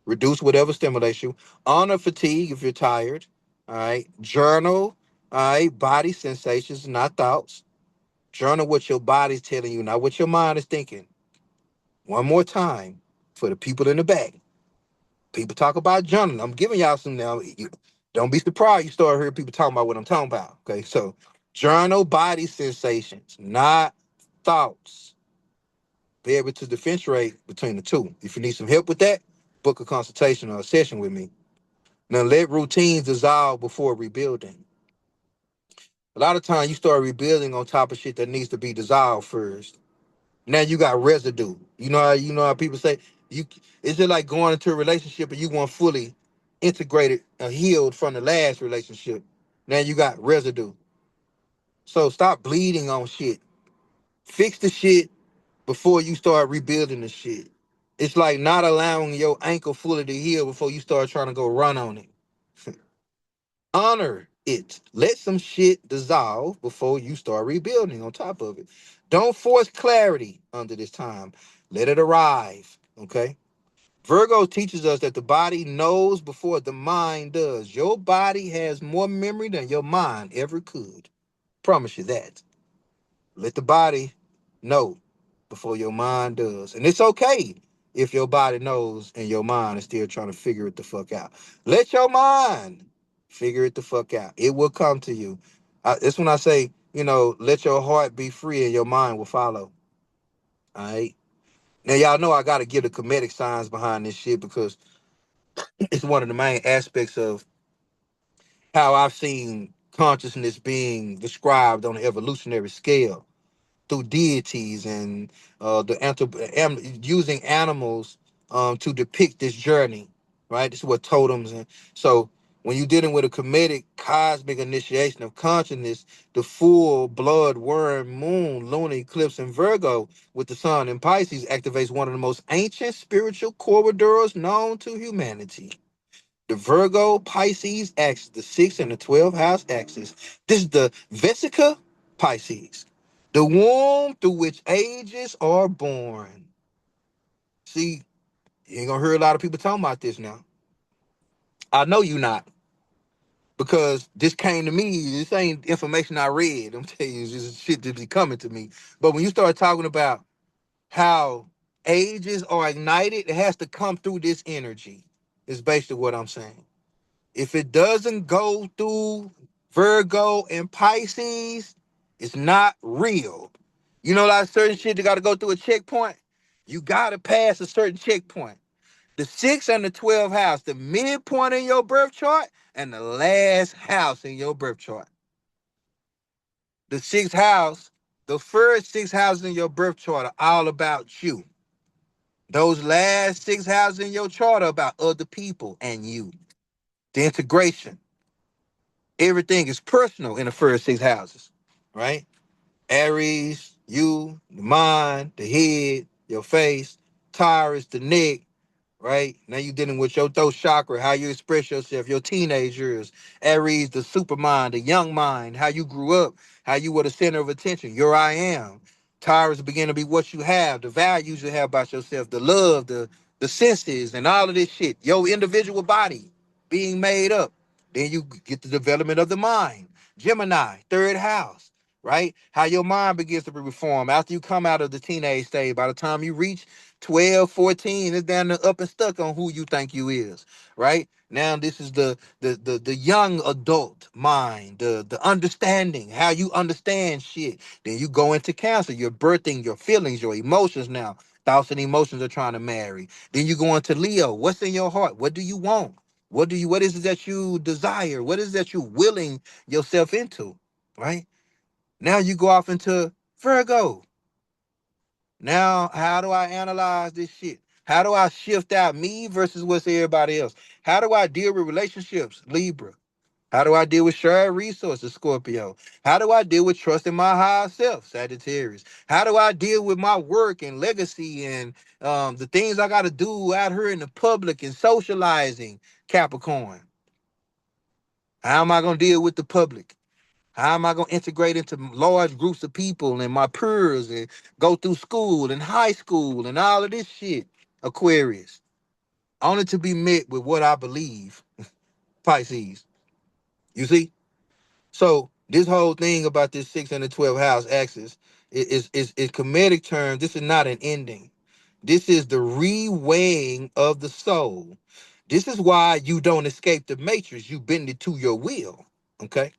Reduce whatever stimulates you. Honor fatigue if you're tired. All right. Journal. All right. Body sensations, not thoughts. Journal what your body's telling you, not what your mind is thinking. One more time for the people in the back. People talk about journaling. I'm giving y'all some now. Don't be surprised you start hearing people talking about what I'm talking about. Okay, so journal body sensations, not thoughts. Be able to differentiate between the two. If you need some help with that, book a consultation or a session with me. Now let routines dissolve before rebuilding. A lot of times you start rebuilding on top of shit that needs to be dissolved first. Now you got residue. You know how people say you it's just like going into a relationship and you weren't fully integrated or healed from the last relationship. Now you got residue. So stop bleeding on shit. Fix the shit before you start rebuilding the shit. It's like not allowing your ankle fully to heal before you start trying to go run on it. Honor it. Let some shit dissolve before you start rebuilding on top of it. Don't force clarity under this time. Let it arrive. Okay. Virgo teaches us that the body knows before the mind does. Your body has more memory than your mind ever could. Promise you that. Let the body know before your mind does. And it's okay if your body knows and your mind is still trying to figure it the fuck out. Let your mind figure it the fuck out. It will come to you. It's when I say, let your heart be free and your mind will follow. All right. Now, y'all know I got to give the comedic signs behind this shit because it's one of the main aspects of how I've seen consciousness being described on an evolutionary scale through deities and using animals to depict this journey, right? This is what totems and so when you're dealing with a comedic cosmic initiation of consciousness, the full blood worm moon, lunar eclipse in Virgo with the sun in Pisces activates one of the most ancient spiritual corridors known to humanity. The Virgo Pisces axis, the 6th and the 12th house axis. This is the Vesica Pisces, the womb through which ages are born. See, you ain't gonna hear a lot of people talking about this now. I know you not, because this came to me. This ain't information I read. I'm telling you, it's just shit that be coming to me. But when you start talking about how ages are ignited, it has to come through this energy. Is basically what I'm saying. If it doesn't go through Virgo and Pisces, it's not real. You know, like certain shit that got to go through a checkpoint. You got to pass a certain checkpoint. The 6 and the 12 house, the midpoint in your birth chart, and the last house in your birth chart. The sixth house, the first 6 houses in your birth chart are all about you. Those last 6 houses in your chart are about other people and you. The integration. Everything is personal in the first 6 houses, right? Aries, you, the mind, the head, your face, Taurus, the neck, right? Now you're dealing with your throat chakra, how you express yourself, your teenage years. Aries, the super mind, the young mind, how you grew up, how you were the center of attention. Your I am. Taurus begin to be what you have, the values you have about yourself, the love, the senses, and all of this shit. Your individual body being made up. Then you get the development of the mind. Gemini, third house, right? How your mind begins to be reformed after you come out of the teenage stage. By the time you reach 12, 14, it's down to up and stuck on who you think you is, right? Now this is the young adult mind, the understanding, how you understand shit. Then you go into Cancer, you're birthing your feelings, your emotions now. Thoughts and emotions are trying to marry. Then you go into Leo. What's in your heart? What do you want? What is it that you desire? What is it that you're willing yourself into? Right? Now you go off into Virgo. Now, how do I analyze this shit? How do I shift out me versus what's everybody else? How do I deal with relationships? Libra. How do I deal with shared resources? Scorpio. How do I deal with trusting my higher self? Sagittarius. How do I deal with my work and legacy and the things I got to do out here in the public and socializing? Capricorn. How am I going to deal with the public? How am I going to integrate into large groups of people and my peers and go through school and high school and all of this shit? Aquarius. Only to be met with what I believe. Pisces. You see? So this whole thing about this 6 and the 12 house axis is comedic terms. This is not an ending. This is the reweighing of the soul. This is why you don't escape the matrix. You bend it to your will. Okay?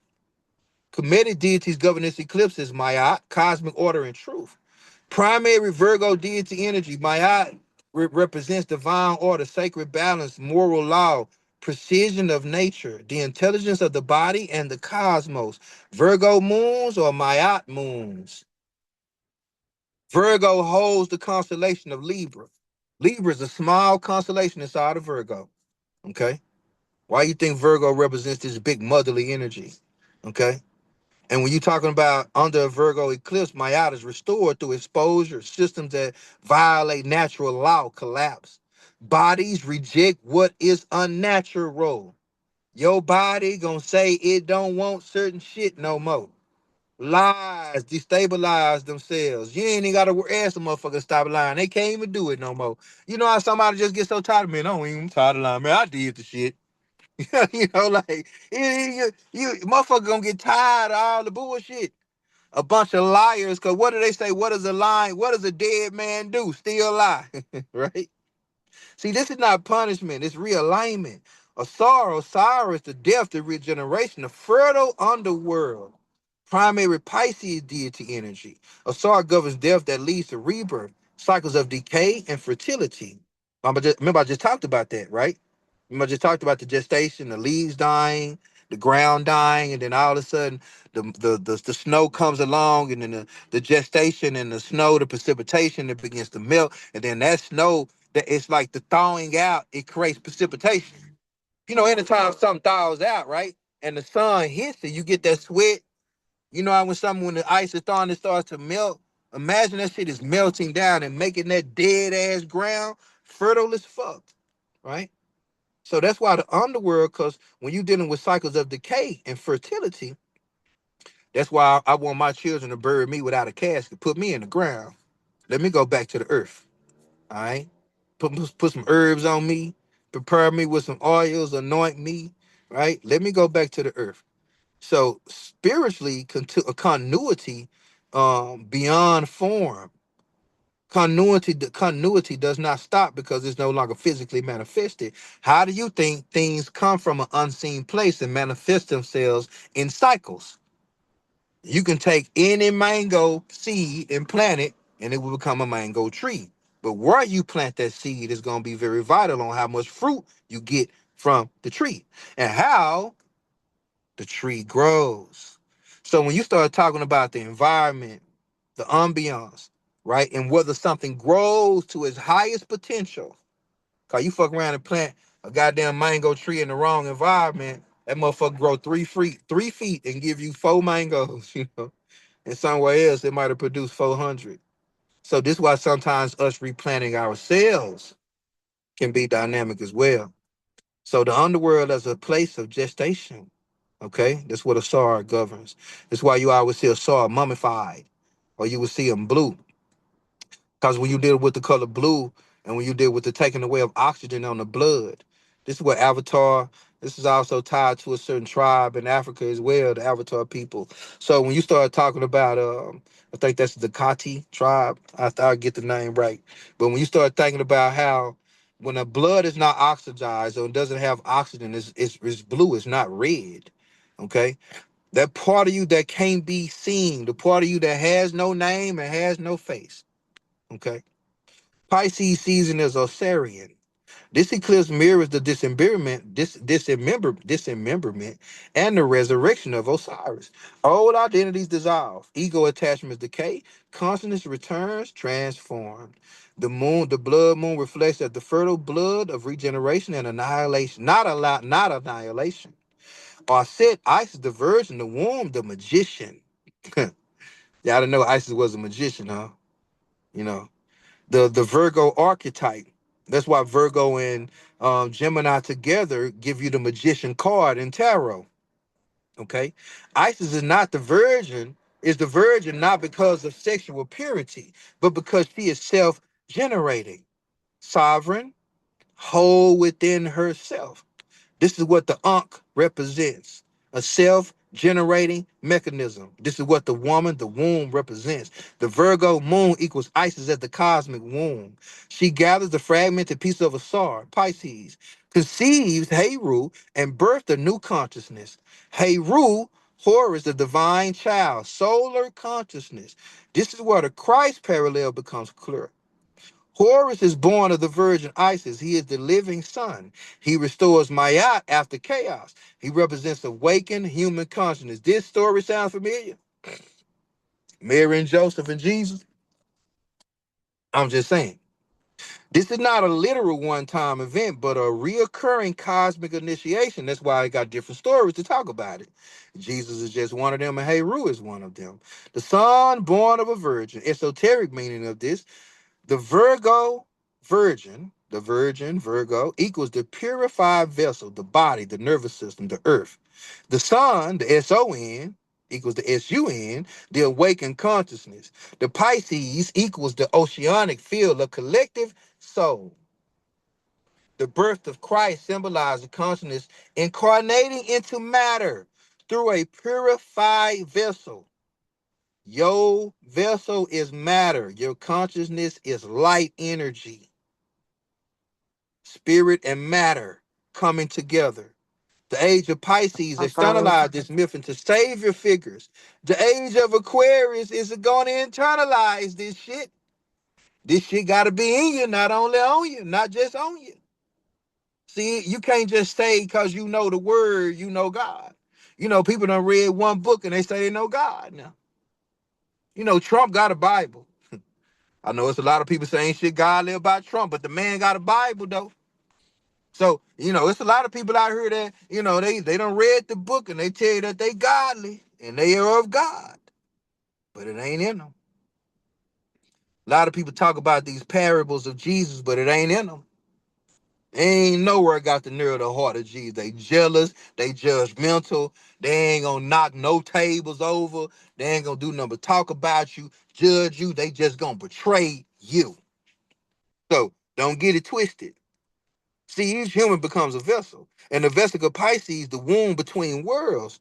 Comedic deities govern this eclipse is Ma'at, cosmic order and truth. Primary Virgo deity energy, Ma'at represents divine order, sacred balance, moral law, precision of nature, the intelligence of the body and the cosmos. Virgo moons or Ma'at moons. Virgo holds the constellation of Libra. Libra is a small constellation inside of Virgo. Okay. Why you think Virgo represents this big motherly energy? Okay. And when you're talking about under a Virgo eclipse, Ma'at is restored through exposure. Systems that violate natural law collapse. Bodies reject what is unnatural. Your body gonna say it don't want certain shit no more. Lies destabilize themselves. You ain't even gotta ask a motherfucker to stop lying. They can't even do it no more. You know how somebody just gets so tired of me? No, I'm tired of lying, man. I did the shit. You know, like you motherfucker gonna get tired of all the bullshit. A bunch of liars, because what do they say? What does a lying, what does a dead man do? Still lie. Right? See, this is not punishment, it's realignment. A sorrow is the death, the regeneration, the fertile underworld. Primary Pisces deity energy. A sorrow governs death that leads to rebirth, cycles of decay and fertility. Remember, I just talked about that, right? Remember, I just talked about the gestation, the leaves dying, the ground dying, and then all of a sudden the snow comes along, and then the gestation and the snow, the precipitation, it begins to melt, and then that snow, that it's like the thawing out, it creates precipitation. You know, anytime something thaws out, right? And the sun hits it, you get that sweat. You know how when the ice is thawing, it starts to melt. Imagine that shit is melting down and making that dead ass ground fertile as fuck, right? So that's why the underworld, because when you're dealing with cycles of decay and fertility, that's why I want my children to bury me without a casket, put me in the ground. Let me go back to the earth. All right. Put some herbs on me, prepare me with some oils, anoint me, right? Let me go back to the earth. So spiritually, a continuity beyond form. The continuity does not stop because it's no longer physically manifested. How do you think things come from an unseen place and manifest themselves in cycles? You can take any mango seed and plant it, and it will become a mango tree. But where you plant that seed is going to be very vital on how much fruit you get from the tree and how the tree grows. So when you start talking about the environment, the ambiance, right, and whether something grows to its highest potential, cause you fuck around and plant a goddamn mango tree in the wrong environment, that motherfucker grow 3 feet and give you 4 mangoes, you know. And somewhere else it might have produced 400. So this is why sometimes us replanting ourselves can be dynamic as well. So the underworld as a place of gestation. Okay, that's what a SAR governs. That's why you always see a SAR mummified, or you would see them blue. Because when you deal with the color blue, and when you deal with the taking away of oxygen on the blood, this is what Avatar. This is also tied to a certain tribe in Africa as well, the Avatar people. So when you start talking about, I think that's the Kati tribe. I get the name right. But when you start thinking about how when the blood is not oxygized or it doesn't have oxygen, it's blue, it's not red. Okay, that part of you that can't be seen, the part of you that has no name and has no face. Okay. Pisces season is Osirian. This eclipse mirrors the dismemberment and the resurrection of Osiris. Old identities dissolve, ego attachments decay, consciousness returns, transformed. The moon, the blood moon reflects that the fertile blood of regeneration and annihilation, not annihilation. Set Isis the virgin, the womb, the magician. Y'all didn't know Isis was a magician, huh? You know. The Virgo archetype. That's why Virgo and Gemini together give you the magician card in tarot. Okay, Isis is not the virgin. Is the virgin not because of sexual purity, but because she is self-generating, sovereign, whole within herself. This is what the Ankh represents, a self-generating mechanism. This is what the woman, the womb, represents. The Virgo moon equals Isis as the cosmic womb. She gathers the fragmented piece of a star, Pisces, conceives Heru, and birthed a new consciousness. Heru, Horus, the divine child, solar consciousness. This is where the Christ parallel becomes clear. Horus is born of the virgin Isis. He is the living sun. He restores Mayat after chaos. He represents awakened human consciousness. This story sounds familiar? Mary and Joseph and Jesus? I'm just saying. This is not a literal one-time event, but a reoccurring cosmic initiation. That's why I got different stories to talk about it. Jesus is just one of them, and Heru is one of them. The son born of a virgin. Esoteric meaning of this. The Virgo virgin, the virgin Virgo, equals the purified vessel, the body, the nervous system, the earth. The sun, the SON, equals the SUN, the awakened consciousness. The Pisces equals the oceanic field, the collective soul. The birth of Christ symbolizes consciousness incarnating into matter through a purified vessel. Your vessel is matter. Your consciousness is light energy, spirit and matter coming together. The age of Pisces Affirm. externalized this myth into savior figures. The age of Aquarius is going to internalize this shit. This shit got to be in you, not only on you, not just on you. See, you can't just say because you know the word, you know God. You know, people done read one book and they say they know God now. You know, Trump got a Bible. I know it's a lot of people saying shit godly about Trump, but the man got a Bible though. So, you know, it's a lot of people out here that, you know, they done read the book and they tell you that they godly and they are of God, but it ain't in them. A lot of people talk about these parables of Jesus, but it ain't in them. Ain't nowhere got the near the heart of Jesus. They jealous, they judgmental, they ain't gonna knock no tables over, they ain't gonna do nothing but talk about you, judge you, they just gonna betray you. So don't get it twisted. See, each human becomes a vessel. And the vesica Pisces, the womb between worlds.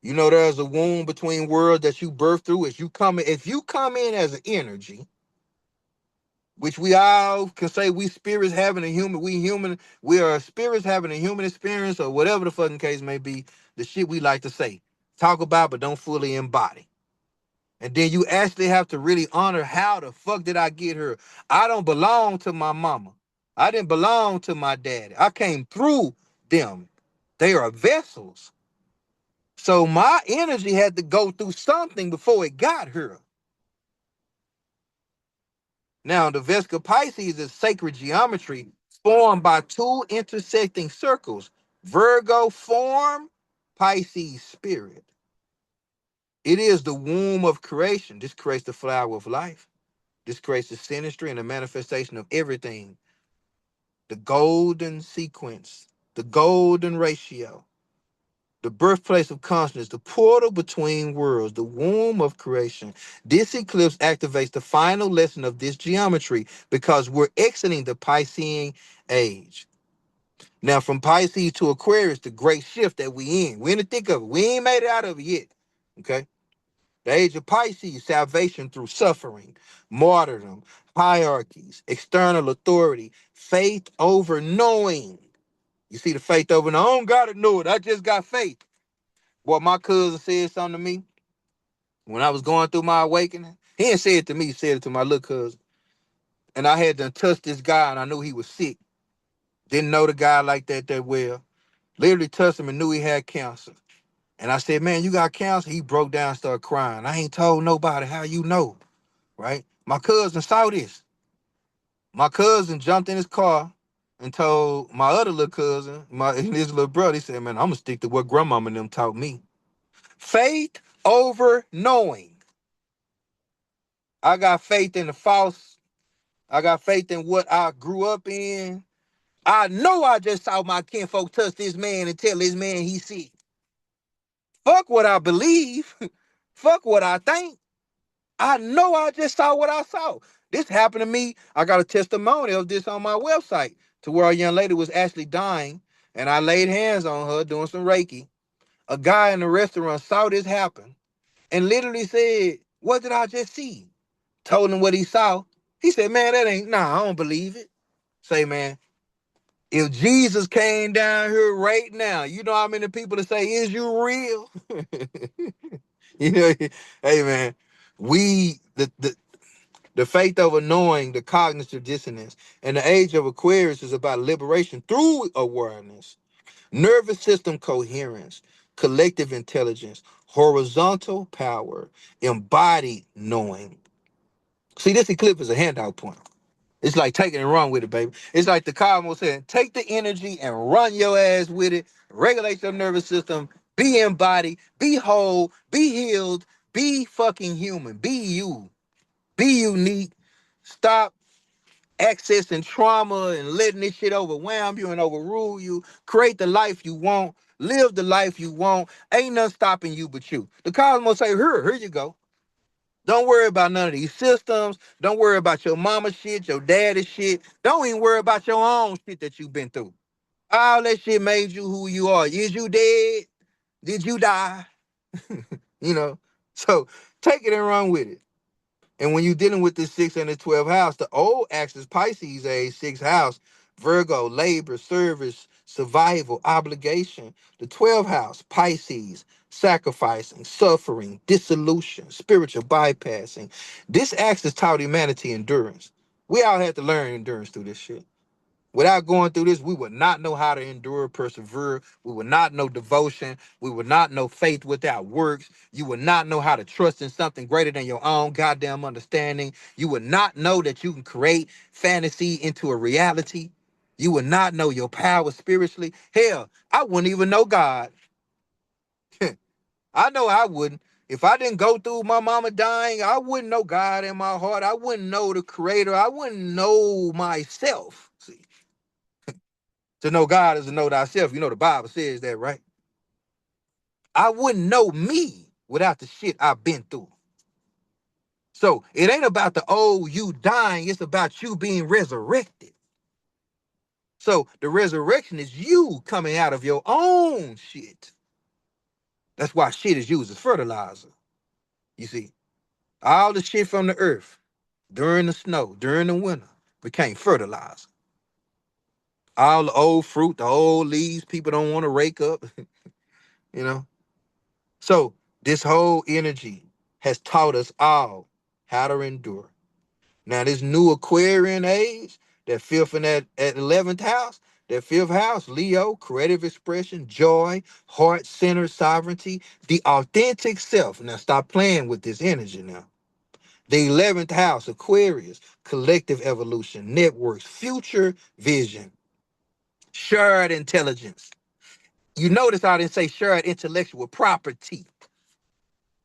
You know, there's a womb between worlds that you birth through. If you come in as an energy, which we all can say we spirits having a human, we are spirits having a human experience, or whatever the fucking case may be, the shit we like to say, talk about, but don't fully embody. And then you actually have to really honor, how the fuck did I get here? I don't belong to my mama. I didn't belong to my daddy. I came through them. They are vessels. So my energy had to go through something before it got here. Now, the Vesica Pisces is sacred geometry formed by two intersecting circles. Virgo form, Pisces spirit. It is the womb of creation. This creates the flower of life. This creates the synastry and the manifestation of everything. The golden sequence, the golden ratio, the birthplace of consciousness, the portal between worlds, the womb of creation. This eclipse activates the final lesson of this geometry because we're exiting the Piscean age. Now, from Pisces to Aquarius, the great shift that we in. We in the thick of it. We ain't made it out of it yet. Okay? The age of Pisces, salvation through suffering, martyrdom, hierarchies, external authority, faith over knowing. You see the faith over, I don't gotta know it. I just got faith. What my cousin said something to me when I was going through my awakening. He didn't say it to me, he said it to my little cousin. And I had to touch this guy and I knew he was sick. Didn't know the guy like that well. Literally touched him and knew he had cancer. And I said, man, you got cancer? He broke down, started crying. I ain't told nobody. How you know? Right? My cousin saw this. My cousin jumped in his car and told my other little cousin, his little brother, he said, man, I'm gonna stick to what grandmama and them taught me. Faith over knowing. I got faith in the false. I got faith in what I grew up in. I know I just saw my kinfolk touch this man and tell this man he sick. Fuck what I believe. Fuck what I think. I know I just saw what I saw. This happened to me. I got a testimony of this on my website to where a young lady was actually dying and I laid hands on her doing some Reiki. A guy in the restaurant saw this happen and literally said, what did I just see? Told him what he saw. He said, man, I don't believe it. Say, man, if Jesus came down here right now, you know how many people to say, is you real? You know, hey man, the faith over knowing, the cognitive dissonance, and the age of Aquarius is about liberation through awareness, nervous system coherence, collective intelligence, horizontal power, embodied knowing. See, this eclipse is a handout point. It's like taking and run with it, baby. It's like the cosmos saying, take the energy and run your ass with it, regulate your nervous system, be embodied, be whole, be healed, be fucking human, be you, be unique. Stop accessing trauma and letting this shit overwhelm you and overrule you. Create the life you want, live the life you want. Ain't nothing stopping you but you. The cosmos say, here you go. Don't worry about none of these systems. Don't worry about your mama shit, your daddy shit. Don't even worry about your own shit that you've been through. All that shit made you who you are. Is you dead? Did you die? You know? So take it and run with it. And when you're dealing with this 6 and the 12th house, the old axis, Pisces age, 6th house, Virgo, labor, service, survival, obligation. The 12th house, Pisces, sacrificing, suffering, dissolution, spiritual bypassing. This axis taught humanity endurance. We all had to learn endurance through this shit. Without going through this, we would not know how to endure, persevere. We would not know devotion. We would not know faith without works. You would not know how to trust in something greater than your own goddamn understanding. You would not know that you can create fantasy into a reality. You would not know your power spiritually. Hell, I wouldn't even know God. I know I wouldn't. If I didn't go through my mama dying, I wouldn't know God in my heart. I wouldn't know the creator. I wouldn't know myself. See? To know God is to know thyself. You know the Bible says that, right? I wouldn't know me without the shit I've been through. So it ain't about the old you dying. It's about you being resurrected. So the resurrection is you coming out of your own shit. That's why shit is used as fertilizer. You see, all the shit from the earth during the snow, during the winter, became fertilizer. All the old fruit, the old leaves, people don't want to rake up, you know. So this whole energy has taught us all how to endure. Now, this new Aquarian age, that fifth and that at 11th house, that fifth house, Leo, creative expression, joy, heart-centered sovereignty, the authentic self. Now, stop playing with this energy now. The 11th house, Aquarius, collective evolution, networks, future vision, shared intelligence. You notice I didn't say shared intellectual property,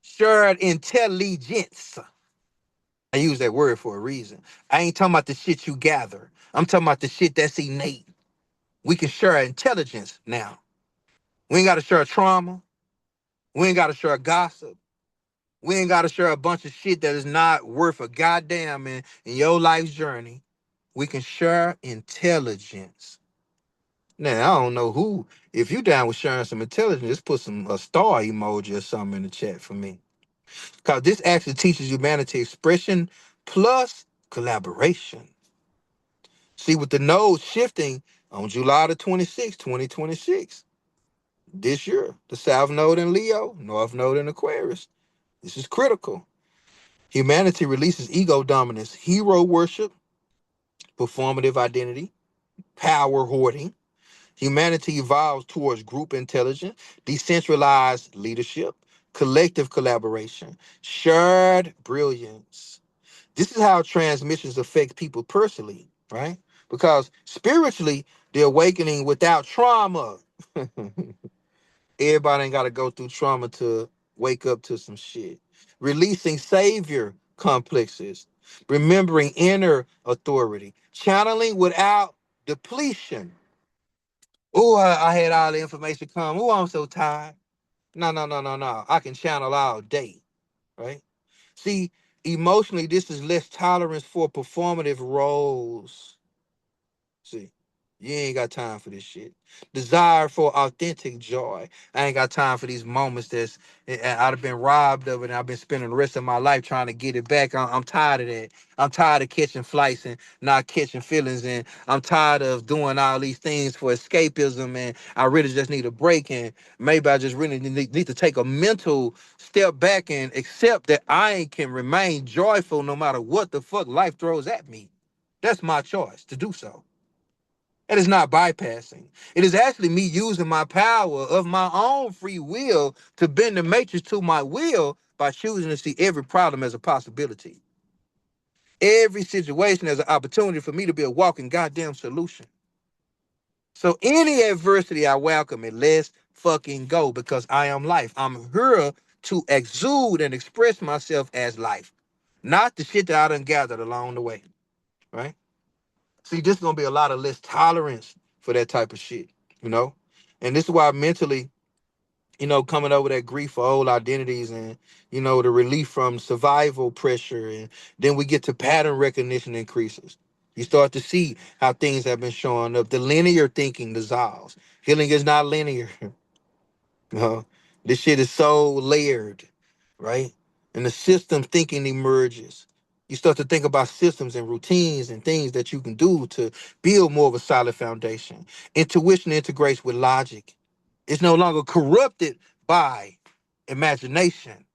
shared intelligence. I use that word for a reason. I ain't talking about the shit you gather. I'm talking about the shit that's innate. We can share intelligence now. We ain't got to share trauma. We ain't got to share gossip. We ain't got to share a bunch of shit that is not worth a goddamn in your life's journey. We can share intelligence. Now, I don't know who. If you down with sharing some intelligence, just put some a star emoji or something in the chat for me. Because this actually teaches humanity expression plus collaboration. See, with the node shifting on July the 26th, 2026, this year, the South Node in Leo, North Node in Aquarius. This is critical. Humanity releases ego dominance, hero worship, performative identity, power hoarding. Humanity evolves towards group intelligence, decentralized leadership, collective collaboration, shared brilliance. This is how transmissions affect people personally, right? Because spiritually, the awakening without trauma. Everybody ain't got to go through trauma to wake up to some shit. Releasing savior complexes, remembering inner authority, channeling without depletion. Oh, I had all the information come. Oh, I'm so tired. No, no, no, no, no. I can channel all day, right? See, emotionally, this is less tolerance for performative roles. See, you ain't got time for this shit. Desire for authentic joy. I ain't got time for these moments I'd have been robbed of it and I've been spending the rest of my life trying to get it back. I'm tired of that. I'm tired of catching flights and not catching feelings. And I'm tired of doing all these things for escapism. And I really just need a break. And maybe I just really need to take a mental step back and accept that I can remain joyful no matter what the fuck life throws at me. That's my choice to do so. It is not bypassing. It is actually me using my power of my own free will to bend the matrix to my will by choosing to see every problem as a possibility. Every situation as an opportunity for me to be a walking goddamn solution. So any adversity I welcome it. Let's fucking go because I am life. I'm here to exude and express myself as life, not the shit that I done gathered along the way, right? See, this is gonna be a lot of less tolerance for that type of shit, you know? And this is why mentally, coming over that grief for old identities and, the relief from survival pressure. And then we get to pattern recognition increases. You start to see how things have been showing up. The linear thinking dissolves. Healing is not linear. Uh, this shit is so layered, right? And the system thinking emerges. You start to think about systems and routines and things that you can do to build more of a solid foundation. Intuition integrates with logic. It's no longer corrupted by imagination.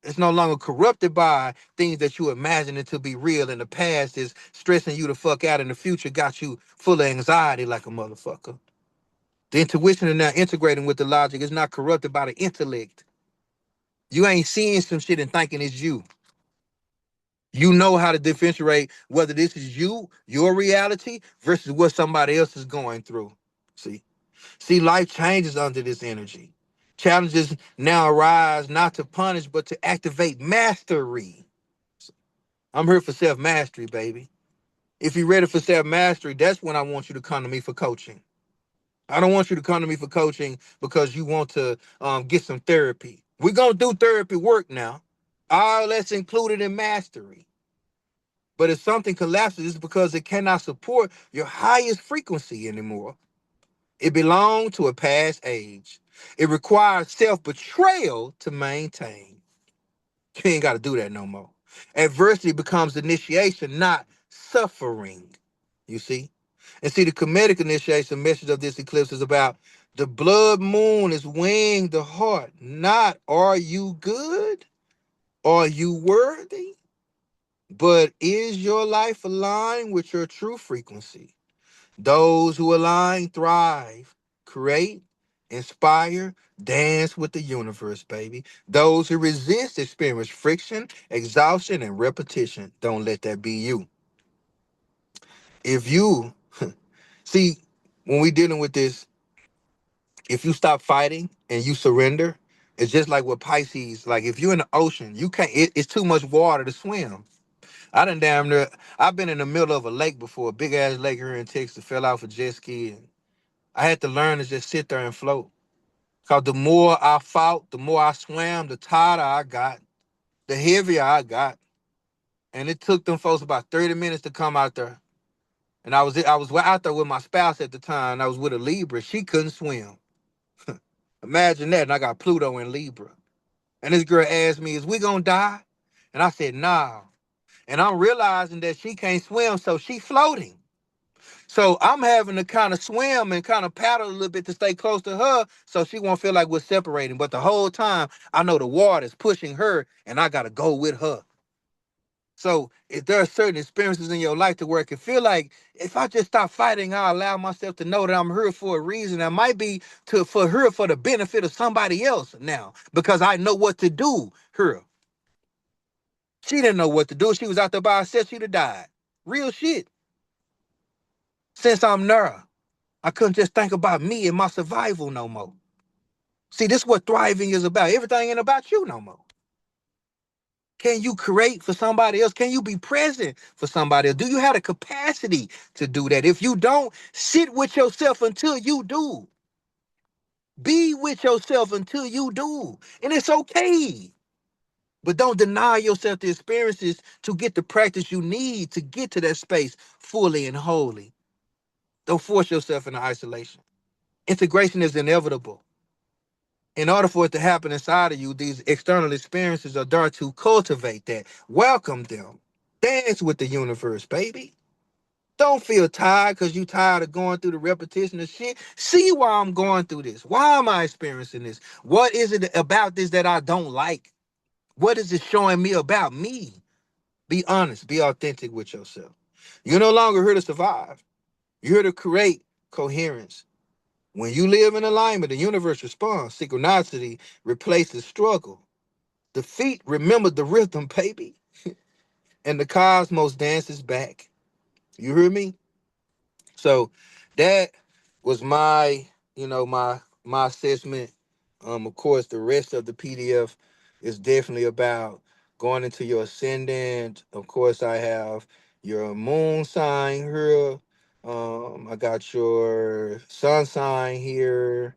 It's no longer corrupted by things that you imagine it to be real in the past is stressing you the fuck out in the future, got you full of anxiety like a motherfucker. The intuition is now integrating with the logic. It's not corrupted by the intellect. You ain't seeing some shit and thinking it's you. You know how to differentiate whether this is you, your reality, versus what somebody else is going through. See, life changes under this energy. Challenges now arise not to punish, but to activate mastery. I'm here for self-mastery, baby. If you're ready for self-mastery, that's when I want you to come to me for coaching. I don't want you to come to me for coaching because you want to get some therapy. We're going to do therapy work now. All that's included in mastery. But if something collapses, it's because it cannot support your highest frequency anymore. It belongs to a past age. It requires self betrayal to maintain. You ain't got to do that no more. Adversity becomes initiation, not suffering. You see? And see, the comedic initiation message of this eclipse is about the blood moon is weighing the heart, not are you good? Are you worthy? But is your life aligned with your true frequency? Those who align thrive, create, inspire, dance with the universe, baby. Those who resist experience friction, exhaustion, and repetition. Don't let that be you. If you see, when we dealing with this, if you stop fighting and you surrender, it's just like with Pisces. Like if you're in the ocean, you can't. It's too much water to swim. I done damn near. I've been in the middle of a lake before, a big ass lake here in Texas. Fell off a jet ski, and I had to learn to just sit there and float. Cause the more I fought, the more I swam, the tighter I got, the heavier I got. And it took them folks about 30 minutes to come out there. And I was out there with my spouse at the time. I was with a Libra. She couldn't swim. Imagine that. And I got Pluto in Libra. And this girl asked me, is we gonna die? And I said, nah. And I'm realizing that she can't swim, so she floating. So I'm having to kind of swim and kind of paddle a little bit to stay close to her so she won't feel like we're separating. But the whole time, I know the water is pushing her and I got to go with her. So if there are certain experiences in your life to where it can feel like if I just stop fighting, I allow myself to know that I'm here for a reason. That might be for her for the benefit of somebody else now because I know what to do. Her. She didn't know what to do. She was out there by herself. She'd have died. Real shit. Since I'm there. I couldn't just think about me and my survival no more. See, this is what thriving is about. Everything ain't about you no more. Can you create for somebody else? Can you be present for somebody else? Do you have the capacity to do that? If you don't, sit with yourself until you do. Be with yourself until you do. And it's okay. But don't deny yourself the experiences to get the practice you need to get to that space fully and wholly. Don't force yourself into isolation. Integration is inevitable. In order for it to happen inside of you, these external experiences are there to cultivate that. Welcome them. Dance with the universe, baby. Don't feel tired because you tired of going through the repetition of shit. See why I'm going through this. Why am I experiencing this? What is it about this that I don't like? What is it showing me about me? Be honest. Be authentic with yourself. You're no longer here to survive. You're here to create coherence. When you live in alignment, the universe responds. Synchronicity replaces struggle. The feet remember the rhythm, baby, and the cosmos dances back. You hear me? So that was my, my assessment. Of course, the rest of the PDF is definitely about going into your ascendant. Of course, I have your moon sign here. I got your sun sign here.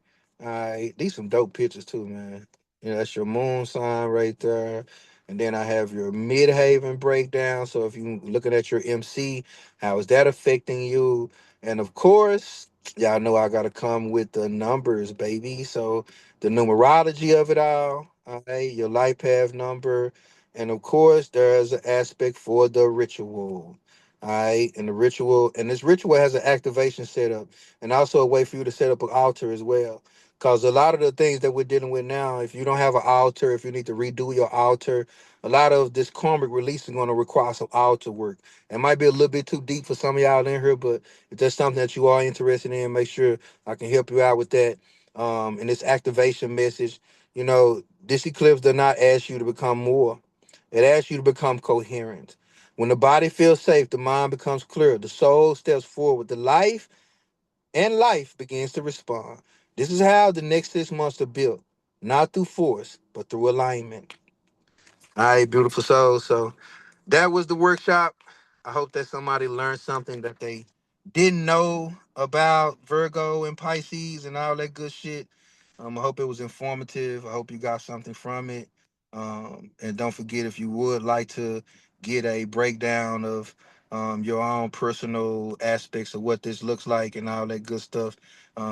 These some dope pictures too, man. That's your moon sign right there. And then I have your midhaven breakdown. So if you looking at your MC, how is that affecting you? And of course, y'all know I gotta come with the numbers, baby. So the numerology of it all right, your life path number, and of course there's an aspect for the ritual. All right, and this ritual has an activation setup, and also a way for you to set up an altar as well. Because a lot of the things that we're dealing with now, if you don't have an altar, if you need to redo your altar, a lot of this karmic release is going to require some altar work. It might be a little bit too deep for some of y'all in here, but if there's something that you are interested in, make sure I can help you out with that. And this activation message, this eclipse does not ask you to become more. It asks you to become coherent. When the body feels safe, the mind becomes clear. The soul steps forward. The life and life begins to respond. This is how the next 6 months are built, not through force, but through alignment. All right, beautiful souls. So that was the workshop. I hope that somebody learned something that they didn't know about Virgo and Pisces and all that good shit. I hope it was informative. I hope you got something from it. And don't forget, if you would like to get a breakdown of your own personal aspects of what this looks like and all that good stuff,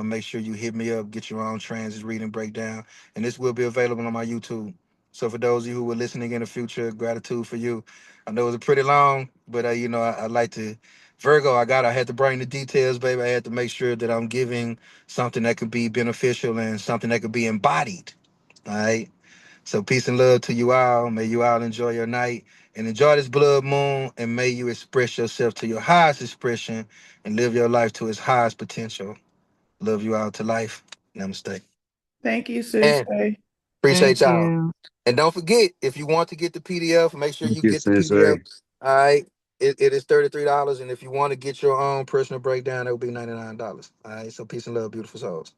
make sure you hit me up, get your own transit reading breakdown, and this will be available on my YouTube. So for those of you who are listening in the future, gratitude for you. I know it was pretty long, but I like to Virgo. I had to bring the details, baby. I had to make sure that I'm giving something that could be beneficial and something that could be embodied. All right. So peace and love to you all. May you all enjoy your night and enjoy this blood moon. And may you express yourself to your highest expression and live your life to its highest potential. Love you all to life. Namaste. Thank you, And Sensei. appreciate Thank y'all. you. And don't forget, if you want to get the PDF, make sure Thank you you, get the PDF. Sensei. All right. It is $33. And if you want to get your own personal breakdown, it will be $99. All right. So peace and love, beautiful souls.